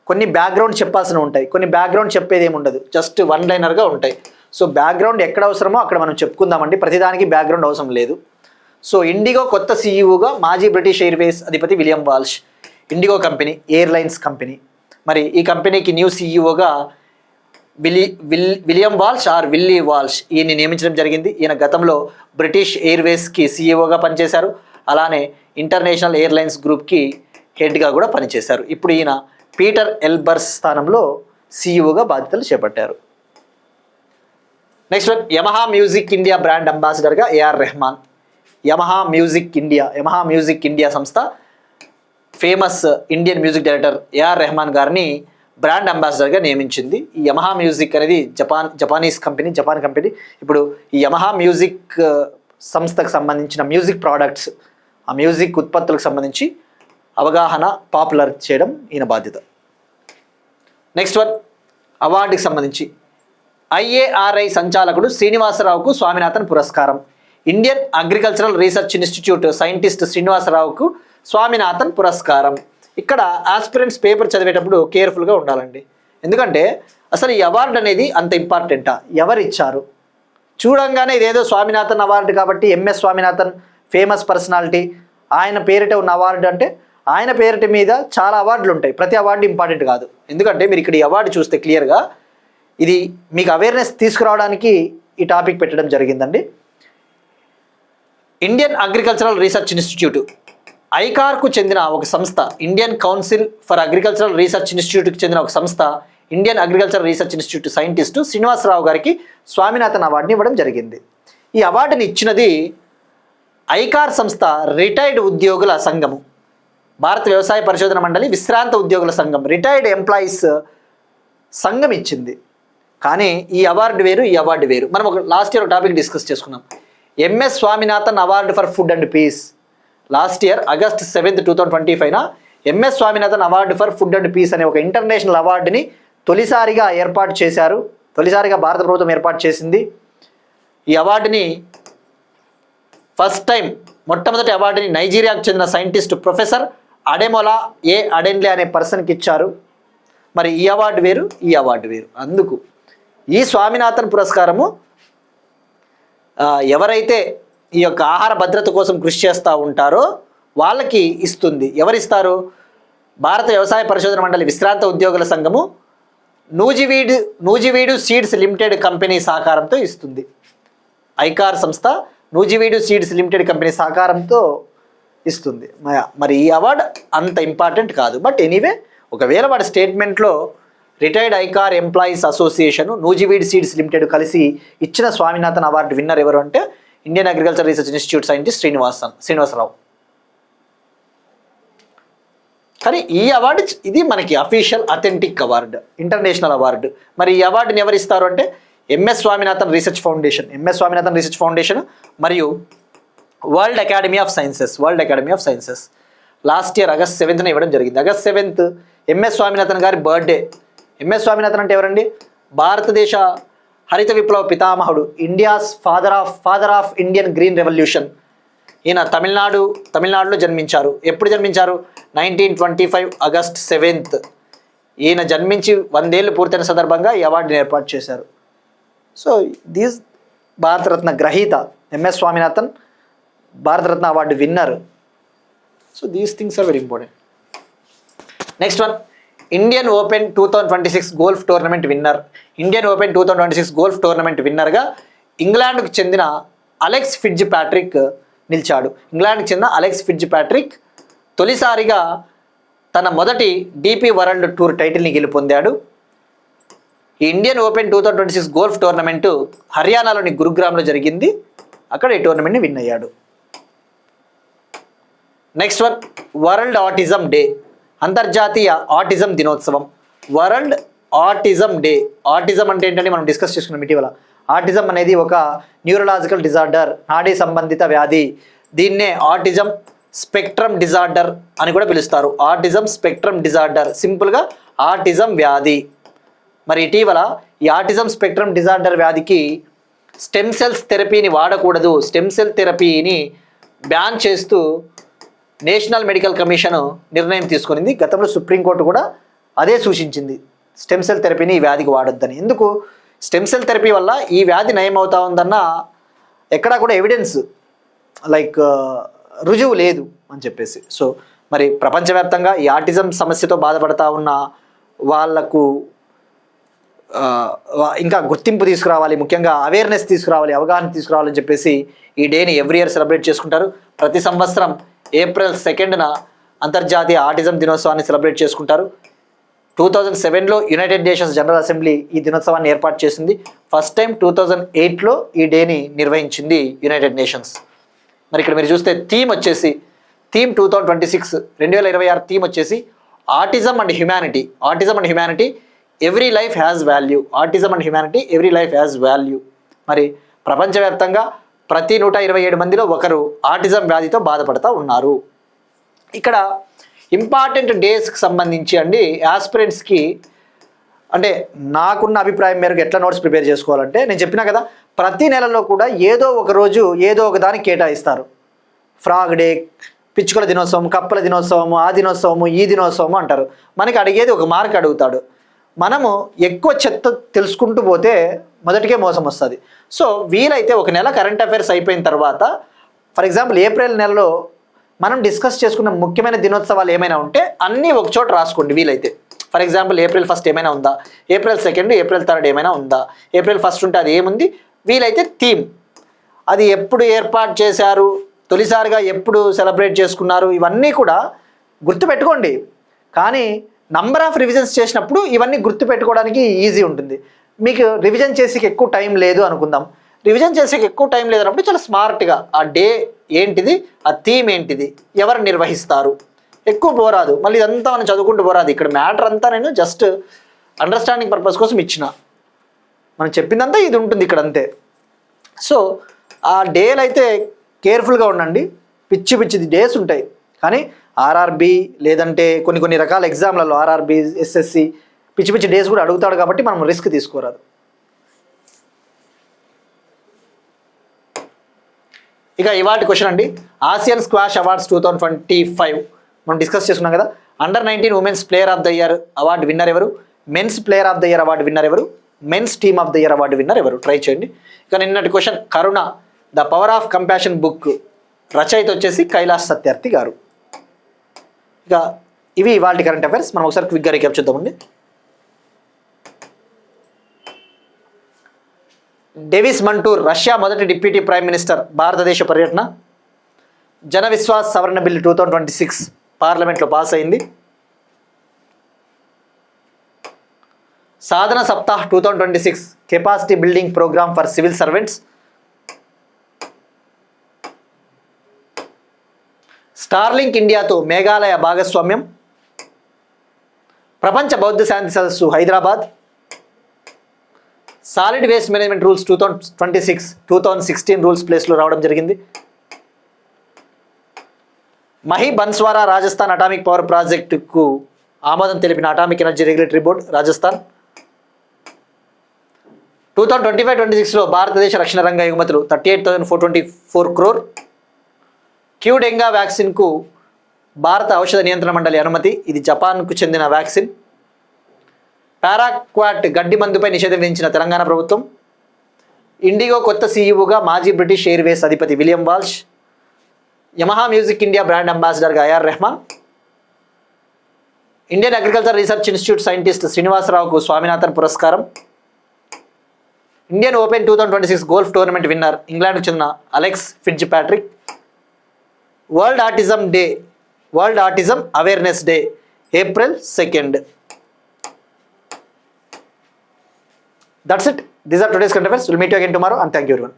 కొన్ని బ్యాక్గ్రౌండ్ చెప్పాల్సినవి ఉంటాయి, కొన్ని బ్యాక్గ్రౌండ్ చెప్పేది ఏమి ఉండదు, జస్ట్ 1 లైనర్గా ఉంటాయి. సో బ్యాక్గ్రౌండ్ ఎక్కడ అవసరమో అక్కడ మనం చెప్పుకుందామండి, ప్రతిదానికి బ్యాక్గ్రౌండ్ అవసరం లేదు. సో ఇండిగో కొత్త సీఈఓగా మాజీ బ్రిటిష్ ఎయిర్వేస్ అధిపతి William Walsh. IndiGo company airlines company. మరి ఈ కంపెనీకి న్యూ సీఈఓగా William Walsh or Willie Walsh ఈయన్ని నియమించడం జరిగింది. ఈయన గతంలో బ్రిటిష్ ఎయిర్వేస్కి సీఈఓగా పనిచేశారు, అలానే ఇంటర్నేషనల్ ఎయిర్లైన్స్ గ్రూప్కి హెడ్గా కూడా పనిచేశారు. ఇప్పుడు ఈయన పీటర్ ఎల్బర్స్ స్థానంలో సీఈఓగా బాధ్యతలు చేపట్టారు. Next one, Yamaha music India brand అంబాసిడర్గా AR Rahman. Yamaha music India సంస్థ famous Indian music director AR Rahman గారిని బ్రాండ్ అంబాసిడర్గా నియమించింది. ఈ యమహా మ్యూజిక్ అనేది జపాన్ కంపెనీ. ఇప్పుడు ఈ యమహా మ్యూజిక్ సంస్థకు సంబంధించిన మ్యూజిక్ ప్రోడక్ట్స్, ఆ మ్యూజిక్ ఉత్పత్తులకు సంబంధించి అవగాహన, పాపులర్ చేయడం ఈయన బాధ్యత. నెక్స్ట్ వన్, అవార్డుకి సంబంధించి ఐఏఆర్ఐ సంచాలకుడు శ్రీనివాసరావుకు స్వామినాథన్ పురస్కారం. Indian agricultural research institute scientist శ్రీనివాసరావుకు స్వామినాథన్ పురస్కారం. ఇక్కడ ఆస్పిరెంట్స్ పేపర్ చదివేటప్పుడు కేర్ఫుల్గా ఉండాలండి. ఎందుకంటే అసలు ఈ అవార్డు అనేది అంత ఇంపార్టెంటా? ఎవరు ఇచ్చారు? చూడంగానే ఇదేదో స్వామినాథన్ అవార్డు కాబట్టి ఎంఎస్ స్వామినాథన్ ఫేమస్ పర్సనాలిటీ, ఆయన పేరిట ఉన్న అవార్డు అంటే ఆయన పేరిట మీద చాలా అవార్డులు ఉంటాయి, ప్రతి అవార్డు ఇంపార్టెంట్ కాదు. ఎందుకంటే మీరు ఇక్కడ ఈ అవార్డు చూస్తే క్లియర్గా ఇది మీకు అవేర్నెస్ తీసుకురావడానికి ఈ టాపిక్ పెట్టడం జరిగిందండి. ఇండియన్ అగ్రికల్చరల్ రీసెర్చ్ ఇన్స్టిట్యూట్ ఐకార్కు చెందిన ఒక సంస్థ, Indian council for agricultural research ఇన్స్టిట్యూట్కి చెందిన ఒక సంస్థ Indian agricultural research institute scientist Srinivasa Rao గారికి స్వామినాథన్ అవార్డుని ఇవ్వడం జరిగింది. ఈ అవార్డుని ఇచ్చినది ఐకార్ సంస్థ రిటైర్డ్ ఉద్యోగుల సంఘము, భారత వ్యవసాయ పరిశోధన మండలి విశ్రాంత ఉద్యోగుల సంఘం, రిటైర్డ్ ఎంప్లాయీస్ సంఘం ఇచ్చింది. కానీ ఈ అవార్డు వేరు, ఈ అవార్డు వేరు. మనం ఒక లాస్ట్ ఇయర్ ఒక టాపిక్ డిస్కస్ చేసుకున్నాం, MS Swaminathan award for food and peace. Last year August 7, 2025 MS Swaminathan award for food and peace అనే ఒక ఇంటర్నేషనల్ అవార్డుని తొలిసారిగా ఏర్పాటు చేశారు. తొలిసారిగా భారత ప్రభుత్వం ఏర్పాటు చేసింది. ఈ అవార్డుని ఫస్ట్ టైం మొట్టమొదటి అవార్డుని నైజీరియాకు చెందిన సైంటిస్ట్ ప్రొఫెసర్ అడెమోలా ఏ అడెన్లే అనే పర్సన్కి ఇచ్చారు. మరి ఈ అవార్డు వేరు, ఈ అవార్డు వేరు. అందుకు ఈ స్వామినాథన్ పురస్కారము ఎవరైతే ఈ యొక్క ఆహార భద్రత కోసం కృషి చేస్తూ ఉంటారో వాళ్ళకి ఇస్తుంది. ఎవరిస్తారు? భారత వ్యవసాయ పరిశోధన మండలి విశ్రాంత ఉద్యోగుల సంఘము నూజివీడు సీడ్స్ లిమిటెడ్ కంపెనీ సహకారంతో ఇస్తుంది. ఐకార్ సంస్థ నూజివీడు సీడ్స్ లిమిటెడ్ కంపెనీ సహకారంతో ఇస్తుంది. మరి ఈ అవార్డు అంత ఇంపార్టెంట్ కాదు. బట్ ఎనీవే, ఒకవేళ వాడి స్టేట్మెంట్లో retired ICAR employees association Nuziveedu seeds limited కలిసి ఇచ్చిన స్వామినాథన్ అవార్డు విన్నర్ ఎవరు అంటే Indian agriculture research institute scientist Srinivasa Rao. కానీ ఈ అవార్డు ఇది మనకి official authentic award, international award. మరి ఈ అవార్డుని ఎవరు ఇస్తారు అంటే ఎంఎస్ స్వామినాథన్ రీసెర్చ్ ఫౌండేషన్ మరియు world academy of sciences last year August 7న ఇవ్వడం జరిగింది. August 7 ఎంఎస్ స్వామినాథన్ గారి బర్త్డే. ఎంఎస్ స్వామినాథన్ అంటే ఎవరండి? భారతదేశ హరిత విప్లవ పితామహుడు, India's father of Indian green revolution. ఈయన తమిళనాడులో జన్మించారు. ఎప్పుడు జన్మించారు? 1925 August 7. ఈయన జన్మించి 100 ఏళ్ళు పూర్తయిన సందర్భంగా ఈ అవార్డుని ఏర్పాటు చేశారు. సో దీస్ భారతరత్న గ్రహీత MS Swaminathan, Bharat Ratna award winner. So these things are very important. Next one, Indian Open 2026 golf tournament winner. Indian Open 2026 golf tournament విన్నర్గా ఇంగ్లాండ్కు చెందిన అలెక్స్ ఫిట్జ్ ప్యాట్రిక్ నిలిచాడు. ఇంగ్లాండ్కి చెందిన అలెక్స్ ఫిట్జ్ ప్యాట్రిక్ తొలిసారిగా తన మొదటి డీపీ వరల్డ్ టూర్ టైటిల్ని గెలుపొందాడు. ఈ ఇండియన్ ఓపెన్ 2026 గోల్ఫ్ టోర్నమెంటు హర్యానాలోని గురుగ్రామ్లో జరిగింది. అక్కడ ఈ టోర్నమెంట్ని విన్ అయ్యాడు. Next one, world autism day, అంతర్జాతీయ ఆటిజం దినోత్సవం. World autism day. ఆటిజం అంటే ఏంటంటే మనం డిస్కస్ చేసుకున్నాం ఇటీవల. ఆటిజం అనేది ఒక న్యూరలాజికల్ డిజార్డర్, నాడీ సంబంధిత వ్యాధి. దీన్నే ఆటిజం స్పెక్ట్రమ్ డిజార్డర్ అని కూడా పిలుస్తారు. ఆటిజం స్పెక్ట్రమ్ డిజార్డర్, సింపుల్గా ఆటిజం వ్యాధి. మరి ఇటీవల ఈ ఆటిజం స్పెక్ట్రమ్ డిజార్డర్ వ్యాధికి స్టెమ్ సెల్స్ థెరపీని వాడకూడదు, స్టెమ్ సెల్ థెరపీని బ్యాన్ చేస్తూ నేషనల్ మెడికల్ కమిషన్ నిర్ణయం తీసుకునింది. గతంలో సుప్రీంకోర్టు కూడా అదే సూచించింది, స్టెమ్ సెల్ థెరపీని ఈ వ్యాధికి వాడొద్దని. ఎందుకు? స్టెమ్ సెల్ థెరపీ వల్ల ఈ వ్యాధి నయం అవుతా ఉందన్న ఎక్కడా కూడా ఎవిడెన్స్ రుజువు లేదు అని చెప్పేసి. సో మరి ప్రపంచవ్యాప్తంగా ఈ ఆటిజం సమస్యతో బాధపడతా ఉన్న వాళ్లకు ఇంకా గుర్తింపు తీసుకురావాలి, ముఖ్యంగా అవేర్నెస్ తీసుకురావాలి, అవగాహన తీసుకురావాలని చెప్పేసి ఈ డేని ఎవ్రీ ఇయర్ సెలబ్రేట్ చేసుకుంటారు. ప్రతి సంవత్సరం April 2న అంతర్జాతీయ ఆటిజం దినోత్సవాన్ని సెలబ్రేట్ చేసుకుంటారు. 2007లో యునైటెడ్ నేషన్స్ జనరల్ అసెంబ్లీ ఈ దినోత్సవాన్ని ఏర్పాటు చేసింది. ఫస్ట్ టైం 2008లో ఈ డేని నిర్వహించింది యునైటెడ్ నేషన్స్. మరి ఇక్కడ మీరు చూస్తే థీమ్ 2026 థీమ్ వచ్చేసి autism and humanity, every life has value. Autism and humanity, every life has value. మరి ప్రపంచవ్యాప్తంగా ప్రతి 127 మందిలో ఒకరు ఆటిజం వ్యాధితో బాధపడుతూ ఉన్నారు. ఇక్కడ ఇంపార్టెంట్ డేస్కి సంబంధించి అండి యాస్పిరెంట్స్కి అంటే నాకున్న అభిప్రాయం మేరకు ఎట్లా నోట్స్ ప్రిపేర్ చేసుకోవాలంటే, నేను చెప్పినా కదా ప్రతి నెలలో కూడా ఏదో ఒక రోజు ఏదో ఒక దానికి కేటాయిస్తారు. ఫ్రాగ్ డే, పిచ్చుకల దినోత్సవం, కప్పల దినోత్సవము, ఆ దినోత్సవము, ఈ దినోత్సవము అంటారు. మనకి అడిగేది ఒక మార్క్ అడుగుతాడు. మనము ఎక్కువ చెత్త తెలుసుకుంటూ పోతే మొదటికే మోసం వస్తుంది. సో వీలైతే ఒక నెల కరెంట్ అఫైర్స్ అయిపోయిన తర్వాత, ఫర్ ఎగ్జాంపుల్ ఏప్రిల్ నెలలో మనం డిస్కస్ చేసుకున్న ముఖ్యమైన దినోత్సవాలు ఏమైనా ఉంటే అన్నీ ఒక చోట రాసుకోండి వీలైతే. ఫర్ ఎగ్జాంపుల్ ఏప్రిల్ 1 ఏమైనా ఉందా, ఏప్రిల్ 2, ఏప్రిల్ 3 ఏమైనా ఉందా, ఏప్రిల్ 1 ఉంటే అది ఏముంది, వీలైతే థీమ్, అది ఎప్పుడు ఏర్పాటు చేశారు, తొలిసారిగా ఎప్పుడు సెలబ్రేట్ చేసుకున్నారు, ఇవన్నీ కూడా గుర్తుపెట్టుకోండి. కానీ నంబర్ ఆఫ్ రివిజన్స్ చేసినప్పుడు ఇవన్నీ గుర్తుపెట్టుకోవడానికి ఈజీ ఉంటుంది. మీకు రివిజన్ చేసేకి ఎక్కువ టైం లేదు అనుకుందాం. రివిజన్ చేసేకి ఎక్కువ టైం లేదన్నప్పుడు చాలా స్మార్ట్గా ఆ డే ఏంటిది, ఆ థీమ్ ఏంటిది, ఎవరు నిర్వహిస్తారు, ఎక్కువ పోరాదు. మళ్ళీ ఇదంతా మనం చదువుకుంటూ పోరాదు. ఇక్కడ మ్యాటర్ అంతా నేను జస్ట్ అండర్స్టాండింగ్ పర్పస్ కోసం ఇచ్చిన, మనం చెప్పిందంతా ఇది ఉంటుంది ఇక్కడ అంతే. సో ఆ డేలు అయితే కేర్ఫుల్గా ఉండండి. పిచ్చి డేస్ ఉంటాయి. కానీ ఆర్ఆర్బి లేదంటే కొన్ని రకాల ఎగ్జామ్లలో ఆర్ఆర్బి, ఎస్ఎస్సి పిచ్చి డేస్ కూడా అడుగుతాడు కాబట్టి మనం రిస్క్ తీసుకోరాదు. ఇక ఇవాటి క్వశ్చన్ అండి, ఆసియన్ స్క్వాష్ అవార్డ్స్ 2025 మనం డిస్కస్ చేసుకున్నాం కదా. Under nineteen women's player of the year award winner ఎవరు, men's player of the year award winner ఎవరు, men's team of the year award winner ఎవరు, ట్రై చేయండి. ఇక నిన్నటి question, Karuna the power of compassion book రచయిత వచ్చేసి కైలాష్ సత్యార్థి గారు. ఇక ఇవి ఇవాళ కరెంట్ అఫైర్స్. మనం ఒకసారి క్విక్గా రీక్యాప్ చూద్దామండి. డేవిస్ మంటూర్ రష్యా మొదటి డిప్యూటీ ప్రైమ్ మినిస్టర్, భారతదేశ పర్యటన. జన విశ్వాస్ సవరణ బిల్ 2026 పార్లమెంట్లో పాస్ అయింది. Sadhana Saptah 2026 capacity building programme for civil servants. Starlink ఇండియాతో మేఘాలయ భాగస్వామ్యం. ప్రపంచ బౌద్ధ శాంతి సదస్సు Hyderabad. Solid waste management rules 2026 2016 rules ప్లేస్లో రావడం జరిగింది. మహి బన్స్వారా రాజస్థాన్ అటామిక్ పవర్ ప్రాజెక్టుకు ఆమోదం తెలిపిన atomic energy regulatory board Rajasthan. 2025-26లో భారతదేశ రక్షణ రంగ ఎగుమతులు 38,424 crore. క్యూడెంగా వ్యాక్సిన్కు భారత ఔషధ నియంత్రణ మండలి అనుమతి, ఇది జపాన్కు చెందిన వ్యాక్సిన్. పారాక్వాట్ గడ్డి మందుపై నిషేధం విధించిన తెలంగాణ ప్రభుత్వం. ఇండిగో కొత్త సీఈఓగా మాజీ బ్రిటిష్ ఎయిర్వేస్ అధిపతి William Walsh. Yamaha music India brand అంబాసిడర్గా AR Rahman. Indian agriculture research institute scientist శ్రీనివాసరావుకు స్వామినాథన్ పురస్కారం. Indian Open 2026 golf tournament winner ఇంగ్లాండ్కు చెందిన Alex Fitzpatrick. World autism awareness day April 2. That's it. These are today's current affairs. We'll meet you again tomorrow and thank you everyone.